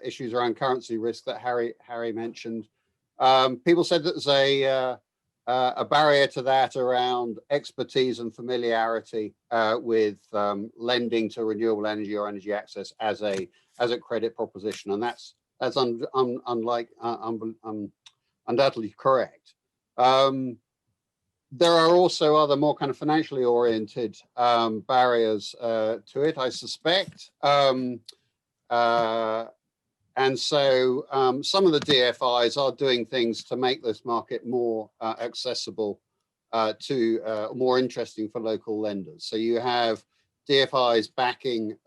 [SPEAKER 3] issues around currency risk that Harry mentioned. People said that there's a barrier to that around expertise and familiarity with lending to renewable energy or energy access as a credit proposition, and that's undoubtedly correct. There are also other more kind of financially oriented barriers to it, I suspect. And so some of the DFIs are doing things to make this market more accessible more interesting for local lenders. So you have DFIs backing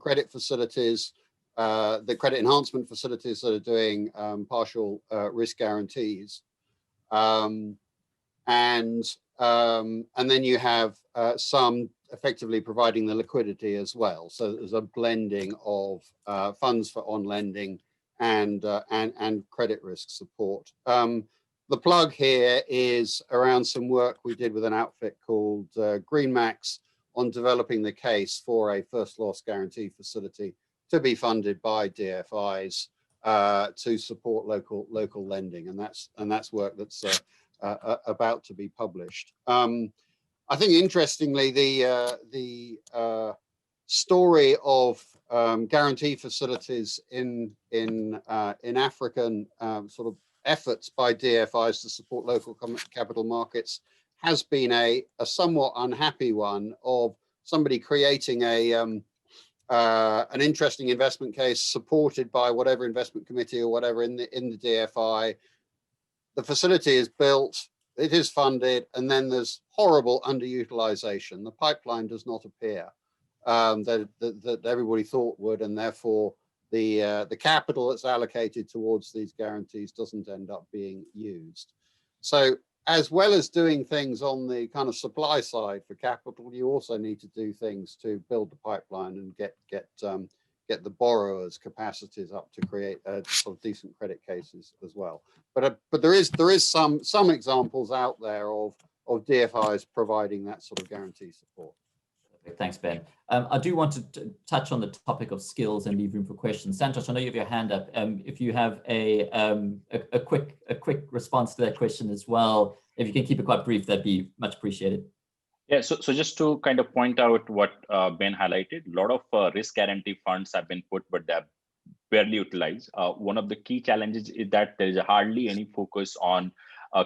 [SPEAKER 3] credit facilities, the credit enhancement facilities that are doing partial risk guarantees. And then you have some effectively providing the liquidity as well. So there's a blending of funds for on lending and credit risk support. The plug here is around some work we did with an outfit called GreenMax on developing the case for a first loss guarantee facility to be funded by DFIs to support local lending, and that's work that's about to be published. I think interestingly, the story of guarantee facilities in African sort of efforts by DFIs to support local capital markets has been a somewhat unhappy one of somebody creating an interesting investment case supported by whatever investment committee or whatever in the DFI. The facility is built, it is funded, and then there's horrible underutilization. The pipeline does not appear that everybody thought would, and therefore the capital that's allocated towards these guarantees doesn't end up being used. So as well as doing things on the kind of supply side for capital, you also need to do things to build the pipeline and get the borrowers' capacities up to create sort of decent credit cases as well. But there is some examples out there of DFIs providing that sort of guarantee support.
[SPEAKER 1] Thanks, Ben. I do want to touch on the topic of skills and leave room for questions. Santosh, I know you have your hand up. If you have a quick response to that question as well, if you can keep it quite brief, that'd be much appreciated.
[SPEAKER 5] Yeah, so just to kind of point out what Ben highlighted, a lot of risk guarantee funds have been put, but they're barely utilized. One of the key challenges is that there is hardly any focus on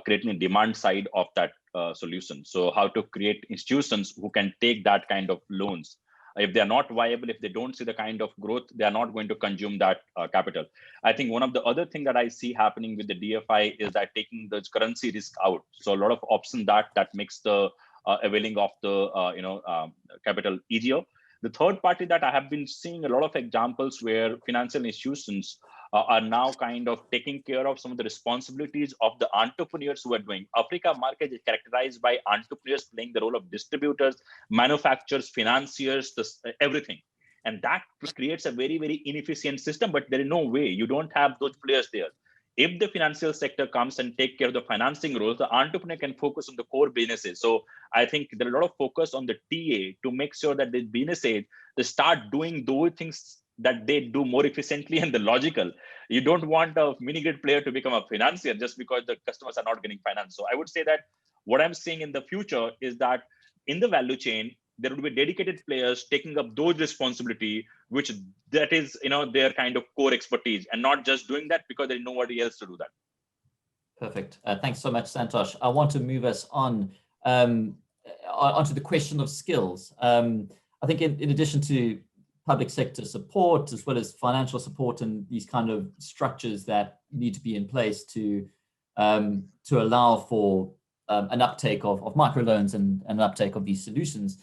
[SPEAKER 5] creating a demand side of that solution. So how to create institutions who can take that kind of loans. If they're not viable, if they don't see the kind of growth, they're not going to consume that capital. I think one of the other things that I see happening with the DFI is that taking the currency risk out. So a lot of options that makes the availing of the capital easier. The third party that I have been seeing a lot of examples where financial institutions are now kind of taking care of some of the responsibilities of the entrepreneurs who are doing. Africa market is characterized by entrepreneurs playing the role of distributors, manufacturers, financiers, everything. And that creates a very, very inefficient system, but there is no way. You don't have those players there. If the financial sector comes and take care of the financing roles, the entrepreneur can focus on the core businesses. So I think there are a lot of focus on the TA to make sure that the businesses, they start doing those things that they do more efficiently and the logical. You don't want a mini grid player to become a financier just because the customers are not getting finance. So I would say that what I'm seeing in the future is that in the value chain, there will be dedicated players taking up those responsibility, which that is, their kind of core expertise, and not just doing that because there's nobody else to do that.
[SPEAKER 1] Perfect. Thanks so much, Santosh. I want to move us on onto the question of skills. I think in addition to public sector support, as well as financial support and these kind of structures that need to be in place to allow for an uptake of microloans and an uptake of these solutions,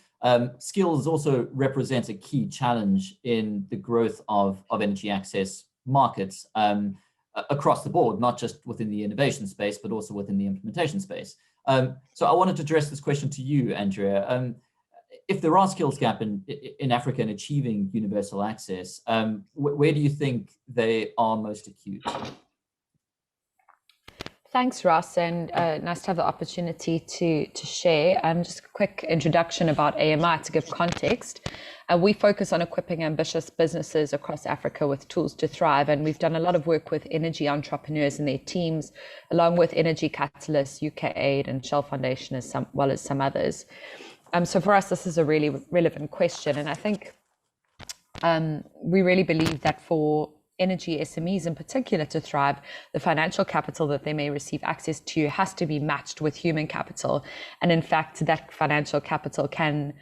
[SPEAKER 1] skills also represents a key challenge in the growth of energy access markets across the board, not just within the innovation space, but also within the implementation space. So I wanted to address this question to you, Andrea. If there are skills gap in Africa in achieving universal access, where do you think they are most acute?
[SPEAKER 7] Thanks, Ross, and nice to have the opportunity to share. Just a quick introduction about AMI to give context. We focus on equipping ambitious businesses across Africa with tools to thrive, and we've done a lot of work with energy entrepreneurs and their teams, along with Energy Catalyst, UK Aid, and Shell Foundation, as well as some others. So for us, this is a really relevant question, and I think we really believe that for energy SMEs in particular to thrive, the financial capital that they may receive access to has to be matched with human capital. And in fact, that financial capital can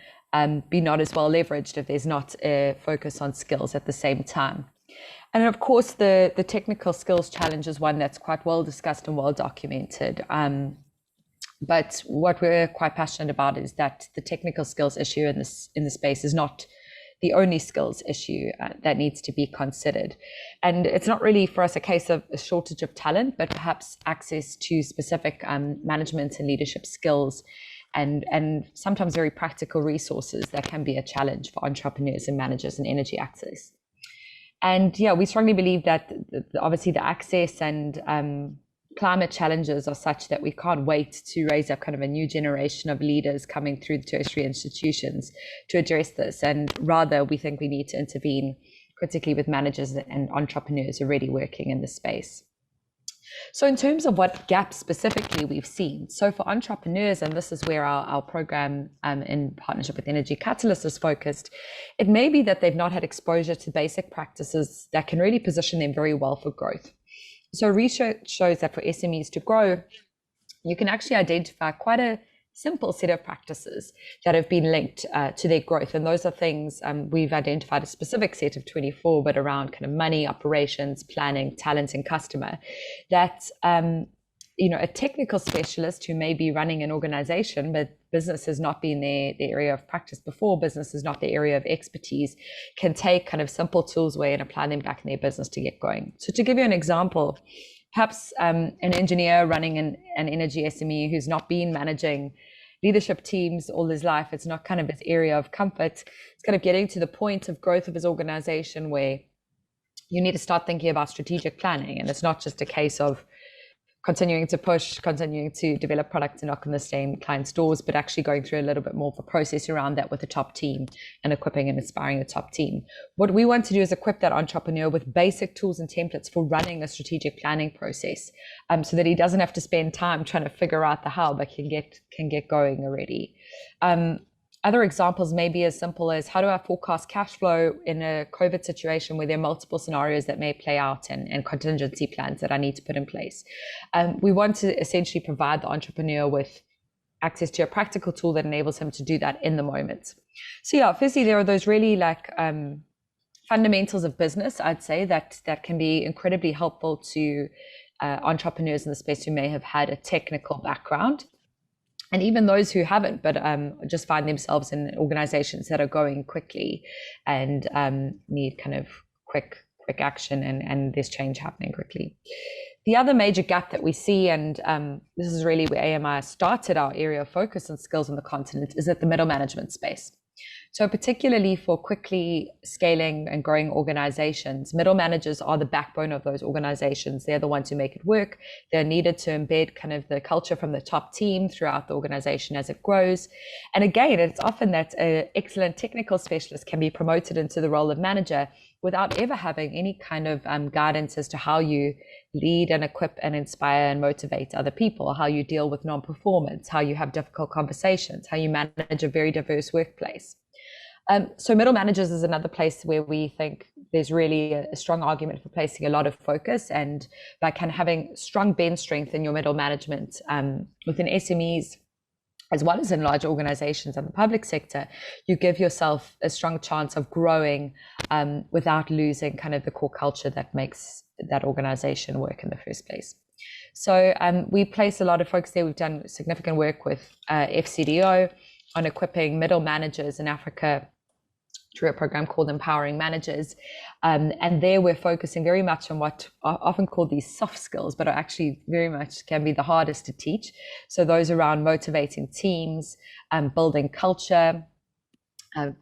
[SPEAKER 7] be not as well leveraged if there's not a focus on skills at the same time. And of course, the technical skills challenge is one that's quite well discussed and well documented. But what we're quite passionate about is that the technical skills issue in the space is not the only skills issue that needs to be considered. And it's not really for us a case of a shortage of talent, but perhaps access to specific management and leadership skills and sometimes very practical resources that can be a challenge for entrepreneurs and managers in energy access. And yeah, we strongly believe that obviously the access and climate challenges are such that we can't wait to raise up kind of a new generation of leaders coming through the tertiary institutions to address this. And rather, we think we need to intervene, particularly with managers and entrepreneurs already working in the space. So in terms of what gaps specifically we've seen, so for entrepreneurs, and this is where our program in partnership with Energy Catalyst is focused, it may be that they've not had exposure to basic practices that can really position them very well for growth. So research shows that for SMEs to grow, you can actually identify quite a simple set of practices that have been linked to their growth. And those are things we've identified a specific set of 24, but around kind of money, operations, planning, talent, and customer, that a technical specialist who may be running an organization, but business has not been their area of practice before, business is not their area of expertise, can take kind of simple tools away and apply them back in their business to get going. So to give you an example, perhaps an engineer running an energy SME who's not been managing leadership teams all his life, it's not kind of his area of comfort, it's kind of getting to the point of growth of his organization where you need to start thinking about strategic planning. And it's not just a case of continuing to push, continuing to develop products and knock on the same client's doors, but actually going through a little bit more of a process around that with the top team and equipping and inspiring the top team. What we want to do is equip that entrepreneur with basic tools and templates for running a strategic planning process, so that he doesn't have to spend time trying to figure out the how, but can get going already. Other examples may be as simple as, how do I forecast cash flow in a COVID situation where there are multiple scenarios that may play out and contingency plans that I need to put in place? We want to essentially provide the entrepreneur with access to a practical tool that enables him to do that in the moment. So yeah, firstly, there are those really fundamentals of business, I'd say, that can be incredibly helpful to entrepreneurs in the space who may have had a technical background. And even those who haven't, but just find themselves in organizations that are going quickly and need kind of quick action, and there's change happening quickly. The other major gap that we see, and this is really where AMI started our area of focus and skills on the continent, is at the middle management space. So particularly for quickly scaling and growing organizations, middle managers are the backbone of those organizations. They're the ones who make it work. They're needed to embed kind of the culture from the top team throughout the organization as it grows. And again, it's often that an excellent technical specialist can be promoted into the role of manager without ever having any kind of guidance as to how you lead and equip and inspire and motivate other people, how you deal with non-performance, how you have difficult conversations, how you manage a very diverse workplace. So middle managers is another place where we think there's really a strong argument for placing a lot of focus, and by kind of having strong bench strength in your middle management within SMEs, as well as in large organizations and the public sector, you give yourself a strong chance of growing without losing kind of the core culture that makes that organization work in the first place. So we place a lot of focus there. We've done significant work with FCDO on equipping middle managers in Africa through a program called Empowering Managers. And there we're focusing very much on what are often called these soft skills, but are actually very much can be the hardest to teach. So those around motivating teams, building culture,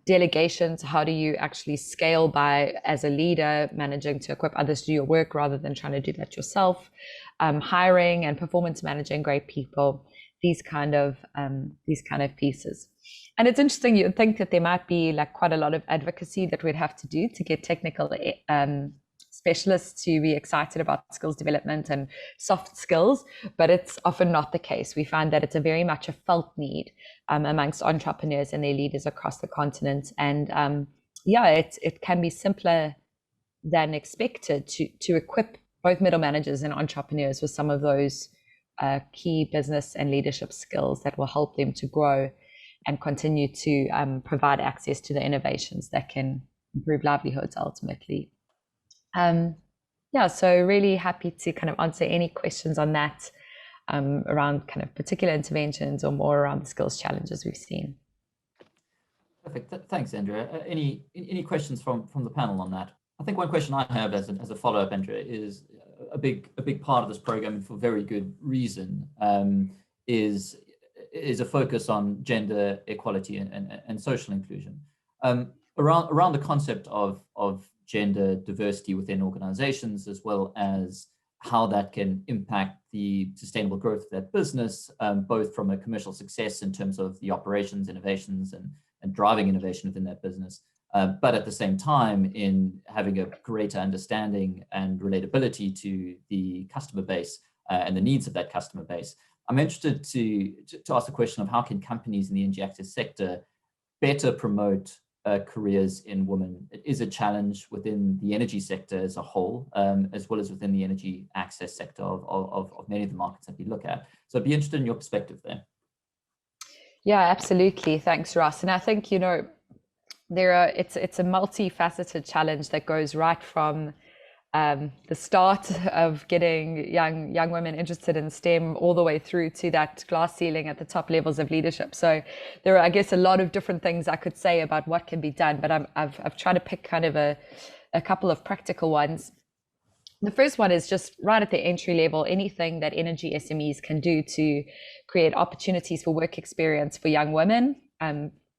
[SPEAKER 7] delegations. How do you actually scale by, as a leader, managing to equip others to do your work rather than trying to do that yourself? Hiring and performance managing great people. These kind of pieces. And it's interesting, you'd think that there might be like quite a lot of advocacy that we'd have to do to get technical specialists to be excited about skills development and soft skills, but it's often not the case. We find that it's a very much a felt need amongst entrepreneurs and their leaders across the continent. And it can be simpler than expected to equip both middle managers and entrepreneurs with some of those key business and leadership skills that will help them to grow and continue to provide access to the innovations that can improve livelihoods ultimately. So really happy to kind of answer any questions on that around kind of particular interventions or more around the skills challenges we've seen.
[SPEAKER 1] Perfect. Thanks, Andrea. Any questions from the panel on that? I think one question I have as a follow-up, Andrea, is a big part of this program, and for very good reason, is a focus on gender equality and social inclusion. Around the concept of gender diversity within organizations, as well as how that can impact the sustainable growth of that business, both from a commercial success in terms of the operations, innovations, and driving innovation within that business, but at the same time in having a greater understanding and relatability to the customer base and the needs of that customer base. I'm interested to ask the question of how can companies in the energy access sector better promote careers in women? It is a challenge within the energy sector as a whole, as well as within the energy access sector of many of the markets that we look at. So I'd be interested in your perspective there.
[SPEAKER 7] Yeah, absolutely. Thanks, Ross. And I think, it's a multifaceted challenge that goes right from the start of getting young women interested in STEM all the way through to that glass ceiling at the top levels of leadership. So there are, I guess, a lot of different things I could say about what can be done, but I've tried to pick kind of a couple of practical ones. The first one is just right at the entry level, anything that energy SMEs can do to create opportunities for work experience for young women,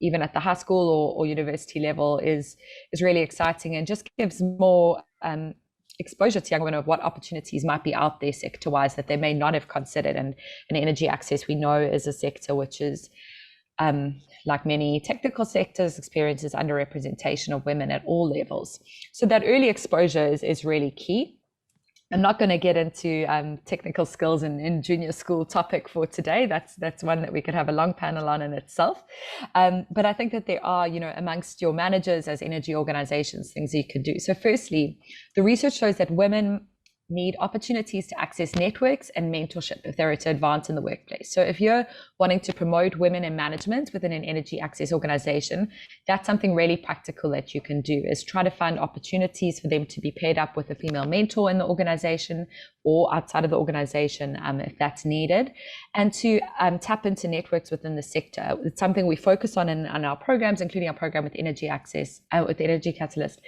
[SPEAKER 7] even at the high school or university level, is really exciting and just gives more exposure to young women of what opportunities might be out there sector-wise that they may not have considered. And energy access, we know, is a sector which is, like many technical sectors, experiences underrepresentation of women at all levels. So that early exposure is really key. I'm not going to get into technical skills in junior school topic for today. That's one that we could have a long panel on in itself. But I think that there are, amongst your managers as energy organizations, things you can do. So firstly, the research shows that women need opportunities to access networks and mentorship if they were to advance in the workplace. So if you're wanting to promote women in management within an energy access organization, that's something really practical that you can do, is try to find opportunities for them to be paired up with a female mentor in the organization or outside of the organization if that's needed, and to tap into networks within the sector. It's something we focus on in our programs, including our program with Energy Access, with Energy Catalyst,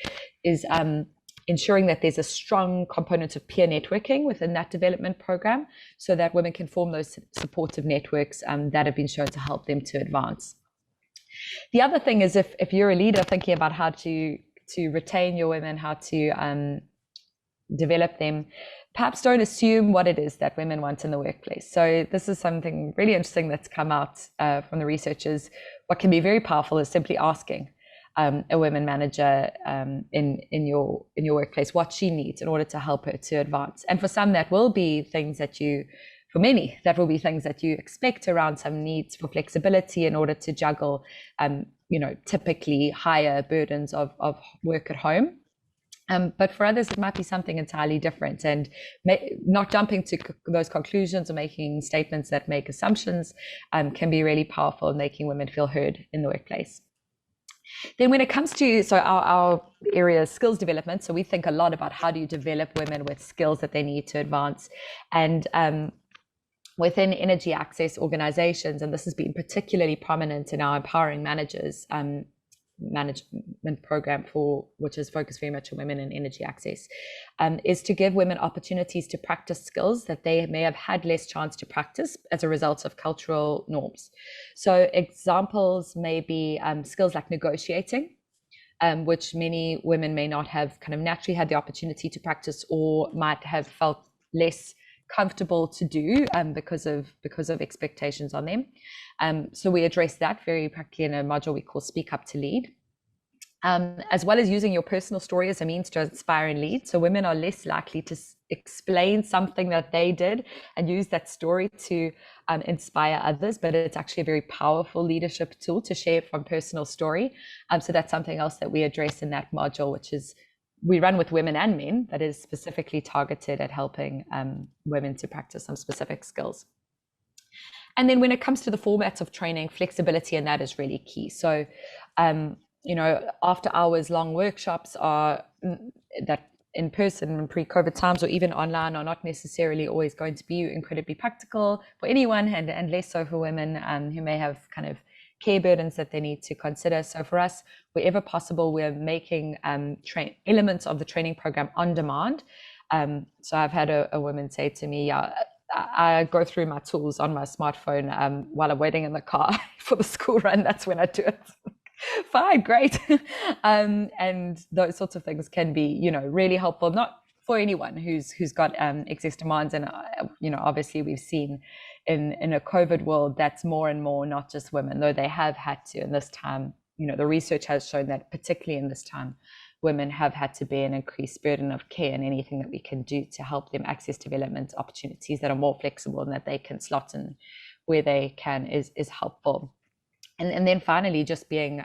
[SPEAKER 7] is ensuring that there's a strong component of peer networking within that development program so that women can form those supportive networks that have been shown to help them to advance. The other thing is if you're a leader thinking about how to retain your women, how to develop them, perhaps don't assume what it is that women want in the workplace. So this is something really interesting that's come out from the researchers. What can be very powerful is simply asking a women manager in your workplace what she needs in order to help her to advance. And for some, that will be things that for many, that will be things that you expect around some needs for flexibility in order to juggle, typically higher burdens of work at home. But for others, it might be something entirely different, and not jumping to those conclusions or making statements that make assumptions can be really powerful in making women feel heard in the workplace. Then when it comes to, our area is skills development. So we think a lot about how do you develop women with skills that they need to advance. And within energy access organizations, and this has been particularly prominent in our Empowering Managers management program, which is focused very much on women in energy access, is to give women opportunities to practice skills that they may have had less chance to practice as a result of cultural norms. So examples may be skills like negotiating, which many women may not have kind of naturally had the opportunity to practice, or might have felt less comfortable to do because of expectations on them. So we address that very practically in a module we call Speak Up to Lead, as well as using your personal story as a means to inspire and lead. So women are less likely to explain something that they did and use that story to inspire others, but it's actually a very powerful leadership tool to share from personal story. So that's something else that we address in that module, which is we run with women and men, that is specifically targeted at helping women to practice some specific skills. And then when it comes to the formats of training, flexibility in that is really key. So, after hours long workshops are that in person in pre-COVID times or even online are not necessarily always going to be incredibly practical for anyone, and less so for women who may have kind of care burdens that they need to consider. So for us, wherever possible, we're making elements of the training program on demand. So I've had a woman say to me, I go through my tools on my smartphone while I'm waiting in the car for the school run. That's when I do it. Fine, great. And those sorts of things can be, really helpful, not for anyone who's got excess demands. And, obviously we've seen in a COVID world, that's more and more, not just women, though they have had to in this time. The research has shown that particularly in this time, women have had to bear an increased burden of care, and anything that we can do to help them access development opportunities that are more flexible and that they can slot in where they can is helpful. And then finally, just being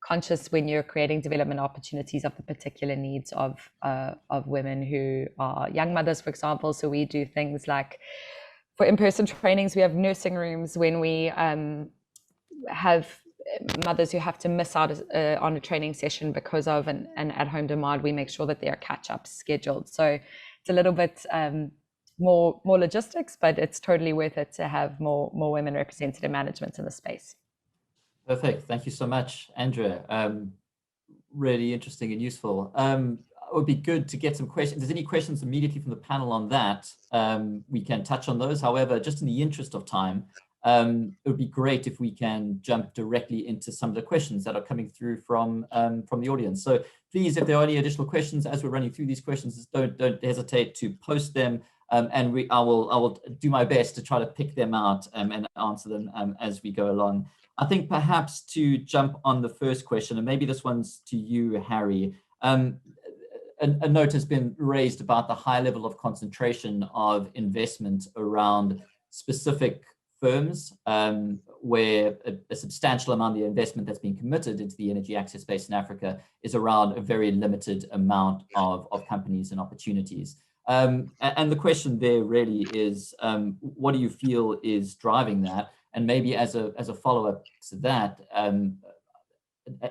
[SPEAKER 7] conscious when you're creating development opportunities of the particular needs of women who are young mothers, for example. So we do things like, for in-person trainings, we have nursing rooms. When we have mothers who have to miss out on a training session because of an at-home demand, we make sure that there are catch-ups scheduled. So it's a little bit more logistics, but it's totally worth it to have more women represented in management in the space.
[SPEAKER 1] Perfect. Thank you so much, Andrea. Really interesting and useful. It would be good to get some questions. If there's any questions immediately from the panel on that, we can touch on those. However, just in the interest of time, it would be great if we can jump directly into some of the questions that are coming through from the audience. So please, if there are any additional questions as we're running through these questions, don't hesitate to post them, and I will do my best to try to pick them out and answer them as we go along. I think perhaps to jump on the first question, and maybe this one's to you, Harry. A note has been raised about the high level of concentration of investment around specific firms, where a substantial amount of the investment that's been committed into the energy access space in Africa is around a very limited amount of companies and opportunities. And the question there really is, what do you feel is driving that? And maybe as a follow-up to that,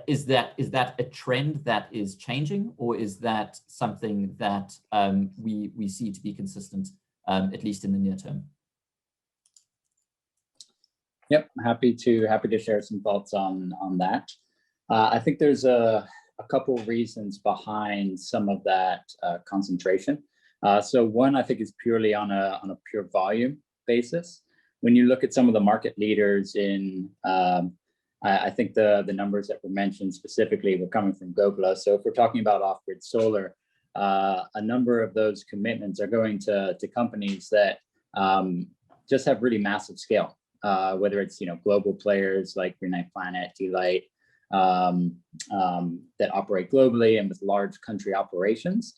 [SPEAKER 1] is that a trend that is changing, or is that something that we see to be consistent, at least in the near term?
[SPEAKER 4] Yep, happy to share some thoughts on that. I think there's a couple reasons behind some of that concentration. So one, I think, is purely on a pure volume basis. When you look at some of the market leaders in, I think the numbers that were mentioned specifically were coming from Gogla. So if we're talking about off-grid solar, a number of those commitments are going to companies that just have really massive scale, whether it's global players like Green Light Planet, D-Light, that operate globally and with large country operations.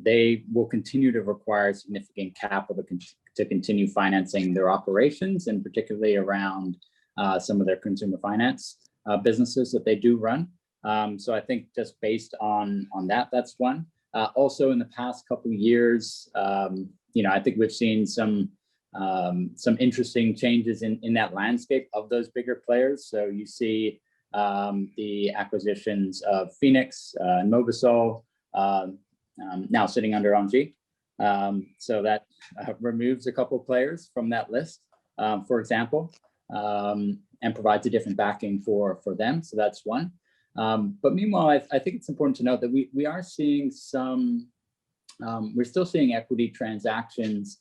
[SPEAKER 4] They will continue to require significant capital to continue financing their operations, and particularly around some of their consumer finance businesses that they do run. So I think just based on that, that's one. Also, in the past couple of years, I think we've seen some interesting changes in that landscape of those bigger players. So you see the acquisitions of Phoenix and Mobisol, now sitting under Engie. So that removes a couple of players from that list, for example, and provides a different backing for them. So that's one. But meanwhile, I think it's important to note that we are seeing we're still seeing equity transactions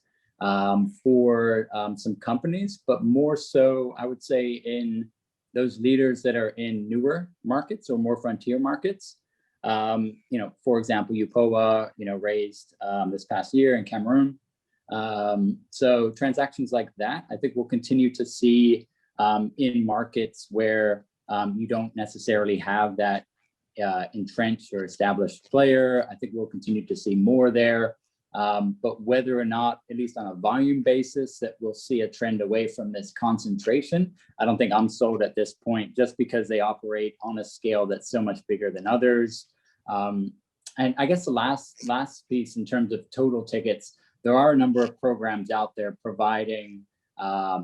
[SPEAKER 4] for some companies, but more so, I would say, in those leaders that are in newer markets or more frontier markets. For example, UPOA, raised this past year in Cameroon. So transactions like that, I think we'll continue to see in markets where you don't necessarily have that entrenched or established player. I think we'll continue to see more there. But whether or not, at least on a volume basis, that we'll see a trend away from this concentration, I don't think I'm sold at this point, just because they operate on a scale that's so much bigger than others. And I guess the last piece in terms of total tickets, there are a number of programs out there providing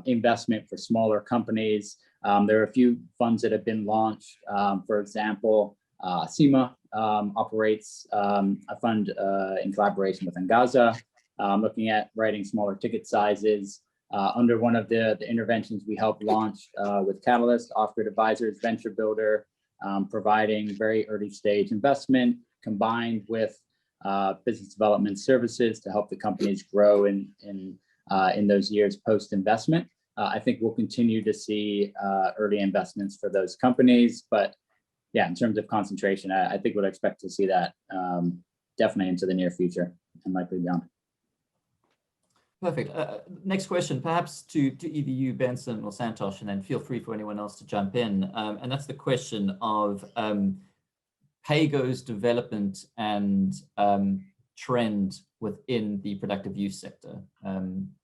[SPEAKER 4] investment for smaller companies. There are a few funds that have been launched. For example, SEMA operates a fund in collaboration with Angaza, looking at writing smaller ticket sizes. Under one of the interventions we helped launch with Catalyst, Off-Grid Advisors Venture Builder, providing very early stage investment combined with business development services to help the companies grow in those years post-investment. I think we'll continue to see early investments for those companies, but yeah, in terms of concentration, I think we'll expect to see that definitely into the near future and likely beyond.
[SPEAKER 1] Perfect. Next question, perhaps to either you, Benson, or Santosh, and then feel free for anyone else to jump in. And that's the question of PAYGO's development and trend within the productive use sector.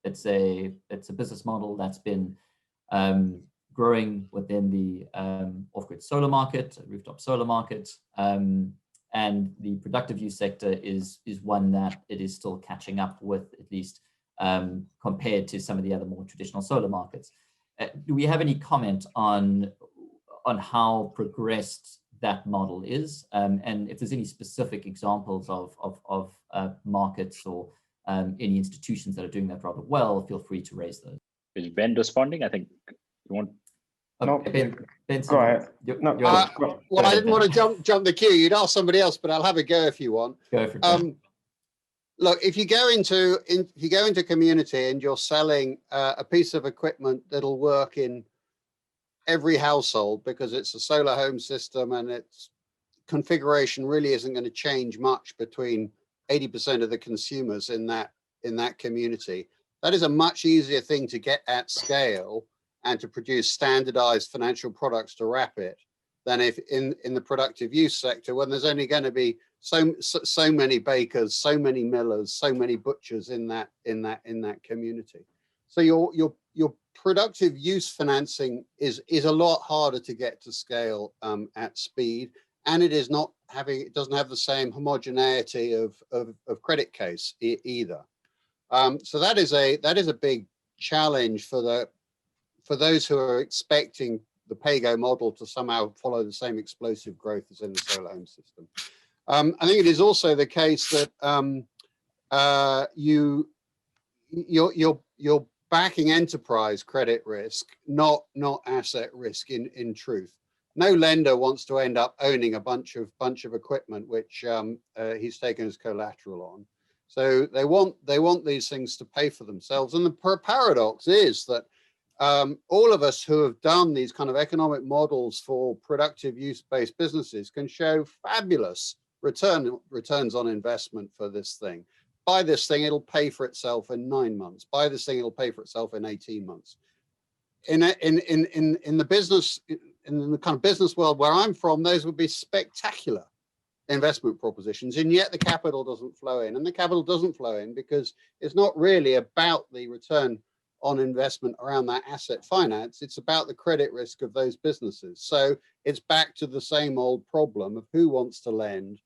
[SPEAKER 1] It's a business model that's been growing within the off-grid solar market, rooftop solar market, and the productive use sector is one that it is still catching up with, at least compared to some of the other more traditional solar markets. Do we have any comment on how progressed that model is, and if there's any specific examples of markets or any institutions that are doing that rather well, feel free to raise those.
[SPEAKER 5] Is Ben responding? I think you want.
[SPEAKER 2] No,
[SPEAKER 1] Benson,
[SPEAKER 2] go ahead.
[SPEAKER 3] Well, I didn't want to jump the queue. You'd ask somebody else, but I'll have a go if you want.
[SPEAKER 1] Go for it.
[SPEAKER 3] Look, if you go into community and you're selling a piece of equipment that'll work in every household because it's a solar home system and its configuration really isn't going to change much between 80% of the consumers in that community, that is a much easier thing to get at scale and to produce standardized financial products to wrap it than if in the productive use sector, when there's only going to be so many bakers, so many millers, so many butchers in that community. So your productive use financing is a lot harder to get to scale at speed. and it doesn't have the same homogeneity of credit case either. So that is a big challenge for those who are expecting the PAYGO model to somehow follow the same explosive growth as in the solar home system. I think it is also the case that you're backing enterprise credit risk, not asset risk in truth. No lender wants to end up owning a bunch of equipment which he's taken as collateral on. So they want these things to pay for themselves. And the paradox is that all of us who have done these kind of economic models for productive use-based businesses can show fabulous returns on investment for this thing. Buy this thing, it'll pay for itself in 9 months. Buy this thing, it'll pay for itself in 18 months. In the business, in the kind of business world where I'm from, those would be spectacular investment propositions, and yet the capital doesn't flow in. And the capital doesn't flow in because it's not really about the return on investment around that asset finance. It's about the credit risk of those businesses. So it's back to the same old problem of who wants to lend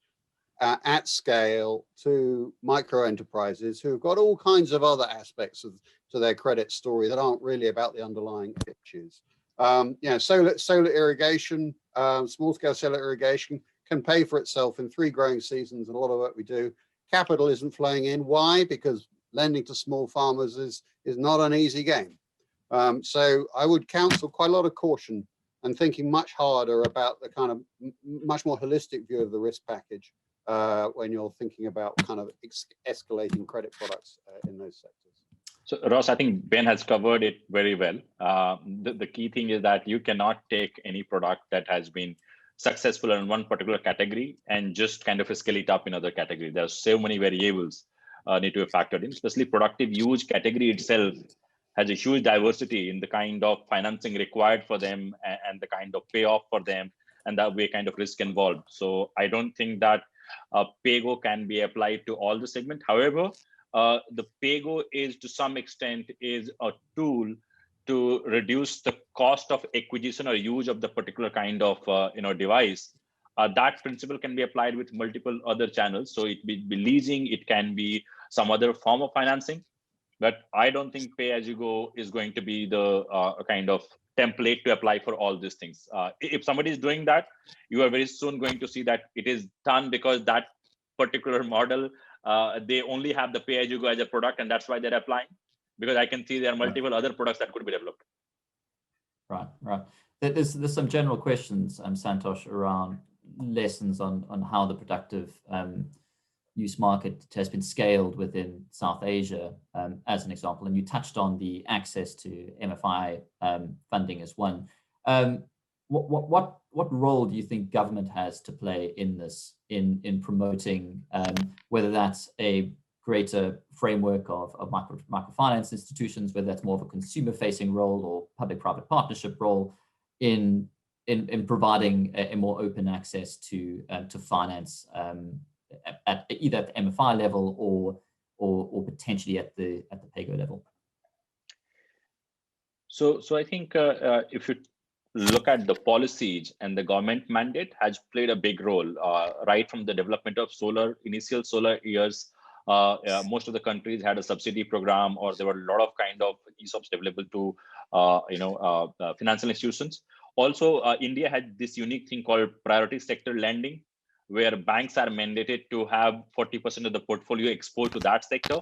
[SPEAKER 3] at scale to micro enterprises who've got all kinds of other aspects to their credit story that aren't really about the underlying issues. Solar irrigation, small scale solar irrigation can pay for itself in 3 growing seasons. And a lot of work we do, capital isn't flowing in. Why? Because lending to small farmers is not an easy game. So I would counsel quite a lot of caution and thinking much harder about the kind of much more holistic view of the risk package when you're thinking about kind of escalating credit products in those sectors.
[SPEAKER 5] So Ross, I think Ben has covered it very well. The key thing is that you cannot take any product that has been successful in one particular category and just kind of scale it up in other category. There are so many variables need to be factored in, especially productive use category itself has a huge diversity in the kind of financing required for them and the kind of payoff for them and that way kind of risk involved. So I don't think that PAYGO can be applied to all the segment. However, the PAYGO is to some extent is a tool to reduce the cost of acquisition or use of the particular kind of device. That principle can be applied with multiple other channels. So it be leasing, it can be some other form of financing, but I don't think pay-as-you-go is going to be the kind of template to apply for all these things. If somebody is doing that, you are very soon going to see that it is done because that particular model, they only have the pay-as-you-go as a product, and that's why they're applying. Because I can see there are multiple other products that could be developed.
[SPEAKER 1] Right. There's some general questions, Santosh, around lessons on how the productive use market has been scaled within South Asia, as an example. And you touched on the access to MFI funding as one. What role do you think government has to play in this, in promoting, whether that's a greater framework of microfinance institutions, whether that's more of a consumer-facing role or public-private partnership role in providing a more open access to finance at either at the MFI level or potentially at the PAYGO level?
[SPEAKER 5] So I think if you look at the policies and the government mandate has played a big role right from the development of initial solar years. Most of the countries had a subsidy program, or there were a lot of kind of ESOPs available to financial institutions. Also, India had this unique thing called priority sector lending, where banks are mandated to have 40% of the portfolio exposed to that sector.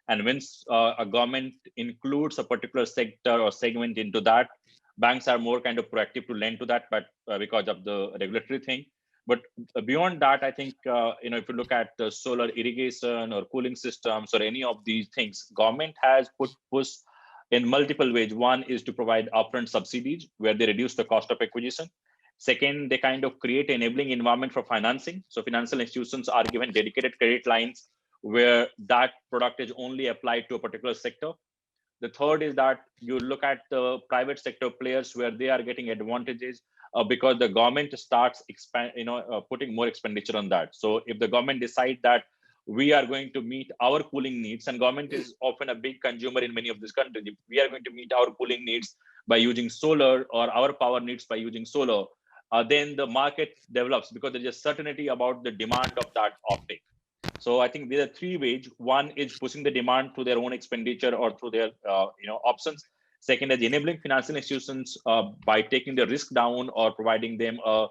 [SPEAKER 5] And when a government includes a particular sector or segment into that, banks are more kind of proactive to lend to that, but because of the regulatory thing. But beyond that, I think, if you look at the solar irrigation or cooling systems or any of these things, government has push in multiple ways. One is to provide upfront subsidies where they reduce the cost of acquisition. Second, they kind of create an enabling environment for financing. So financial institutions are given dedicated credit lines where that product is only applied to a particular sector. The third is that you look at the private sector players where they are getting advantages because the government starts putting more expenditure on that. So if the government decide that we are going to meet our cooling needs, and government is often a big consumer in many of these countries, if we are going to meet our cooling needs by using solar or our power needs by using solar, then the market develops because there's a certainty about the demand of that offtake. So I think there are three ways. One is pushing the demand through their own expenditure or through their options. Second is enabling financial institutions by taking the risk down or providing them a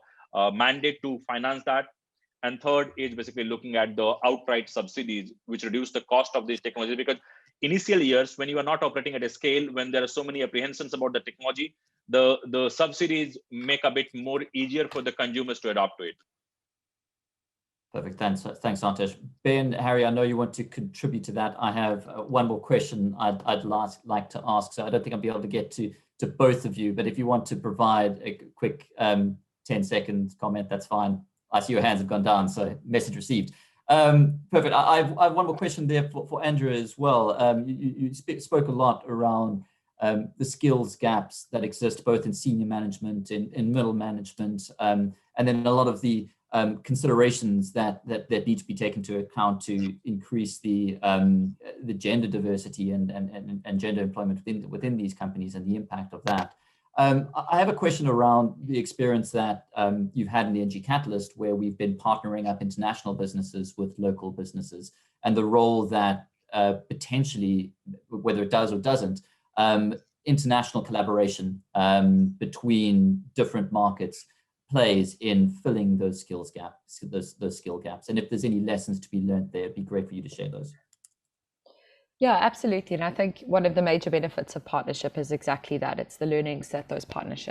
[SPEAKER 5] mandate to finance that. And third is basically looking at the outright subsidies, which reduce the cost of these technologies. Because initial years, when you are not operating at a scale, when there are so many apprehensions about the technology, the subsidies make a bit more easier for the consumers to adopt to it.
[SPEAKER 1] Perfect. Thanks, Santosh. Ben, Harry, I know you want to contribute to that. I have one more question I'd like to ask. So I don't think I'll be able to get to both of you, but if you want to provide a quick 10-second comment, that's fine. I see your hands have gone down, so message received. Perfect. I have one more question there for Andrea as well. You spoke a lot around the skills gaps that exist both in senior management, in middle management, and then a lot of the considerations that need to be taken into account to increase the gender diversity and gender employment within these companies and the impact of that. I have a question around the experience that you've had in the Energy Catalyst, where we've been partnering up international businesses with local businesses, and the role that potentially, whether it does or doesn't, international collaboration between different markets plays in filling those skills gaps, those skill gaps. And if there's any lessons to be learned there, it'd be great for you to share those.
[SPEAKER 7] Yeah, absolutely. And I think one of the major benefits of partnership is exactly that. It's the learnings that those partners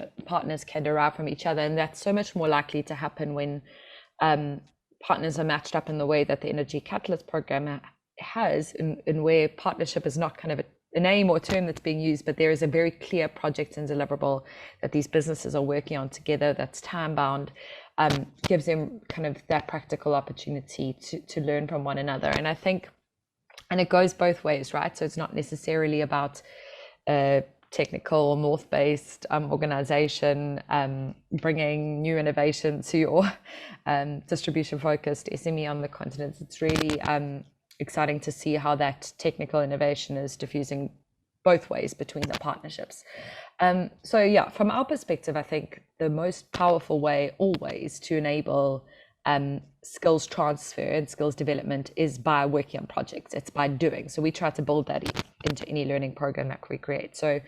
[SPEAKER 7] can derive from each other. And that's so much more likely to happen when partners are matched up in the way that the Energy Catalyst program has, in where partnership is not kind of a name or term that's being used, but there is a very clear project and deliverable that these businesses are working on together that's time bound, gives them kind of that practical opportunity to learn from one another. And I think, and it goes both ways, right? So it's not necessarily about a technical or north-based organization bringing new innovation to your distribution-focused SME on the continent. It's really exciting to see how that technical innovation is diffusing both ways between the partnerships. So yeah, from our perspective, I think the most powerful way always to enable skills transfer and skills development is by working on projects. It's by doing. So we try to build that into any learning program that we create. So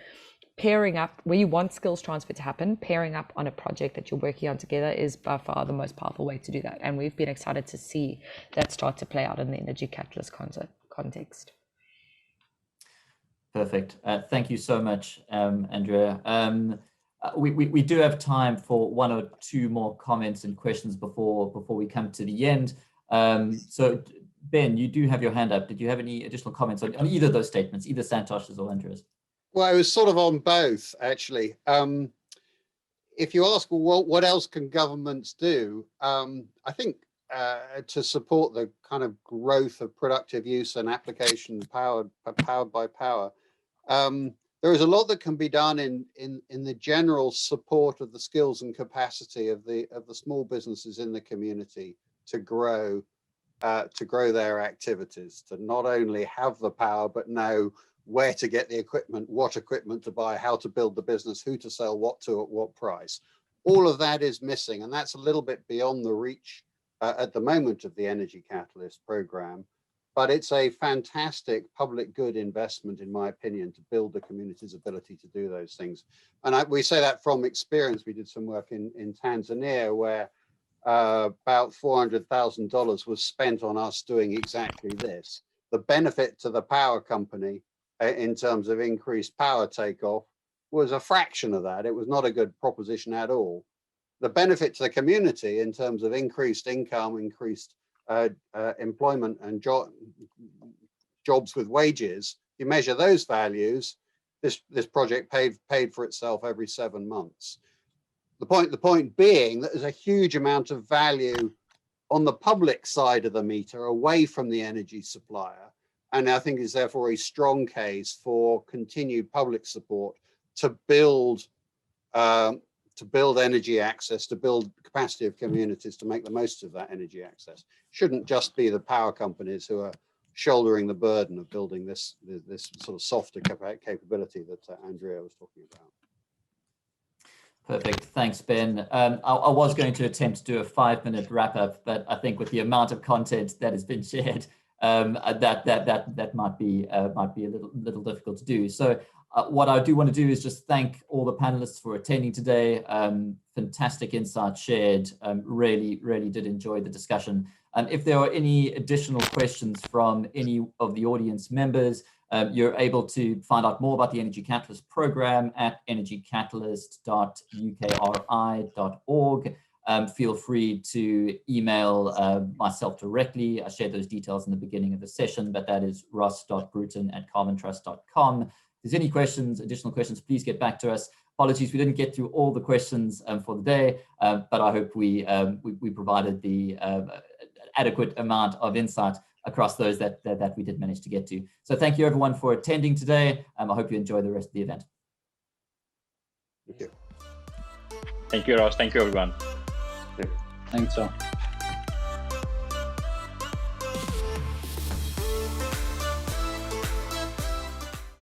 [SPEAKER 7] pairing up, where you want skills transfer to happen, pairing up on a project that you're working on together is by far the most powerful way to do that. And we've been excited to see that start to play out in the Energy Catalyst context.
[SPEAKER 1] Perfect. Thank you so much, Andrea. We do have time for one or two more comments and questions before we come to the end. So Ben, you do have your hand up. Did you have any additional comments on either of those statements, either Santosh's or Andrea's?
[SPEAKER 3] Well, I was sort of on both, actually. If you ask, well, what else can governments do? I think to support the kind of growth of productive use and application powered by power, there is a lot that can be done in the general support of the skills and capacity of the small businesses in the community to grow their activities, to not only have the power but know where to get the equipment, what equipment to buy, how to build the business, who to sell what to at what price. All of that is missing, and that's a little bit beyond the reach at the moment of the Energy Catalyst program. But it's a fantastic public good investment, in my opinion, to build the community's ability to do those things. And we say that from experience. We did some work in Tanzania where about $400,000 was spent on us doing exactly this. The benefit to the power company in terms of increased power takeoff was a fraction of that. It was not a good proposition at all. The benefit to the community in terms of increased income, increased employment and jobs with wages, you measure those values, this project paid for itself every 7 months. The point being that there's a huge amount of value on the public side of the meter away from the energy supplier. And I think is therefore a strong case for continued public support to build energy access, to build capacity of communities to make the most of that energy access. Shouldn't just be the power companies who are shouldering the burden of building this sort of softer capability that Andrea was talking about.
[SPEAKER 1] Perfect. Thanks, Ben. I was going to attempt to do a 5-minute wrap up, but I think with the amount of content that has been shared, that might be a little difficult to do. So what I do want to do is just thank all the panelists for attending today. Fantastic insights shared. Really did enjoy the discussion. If there are any additional questions from any of the audience members, you're able to find out more about the Energy Catalyst program at energycatalyst.ukri.org. Feel free to email myself directly. I shared those details in the beginning of the session, but that is ross.bruton@carbontrust.com. If there's any questions, additional questions, please get back to us. Apologies, we didn't get through all the questions for the day, but I hope we provided the adequate amount of insight across those that we did manage to get to. So thank you everyone for attending today. I hope you enjoy the rest of the event.
[SPEAKER 3] Thank you.
[SPEAKER 5] Thank you, Ross. Thank you, everyone.
[SPEAKER 4] Thanks, all.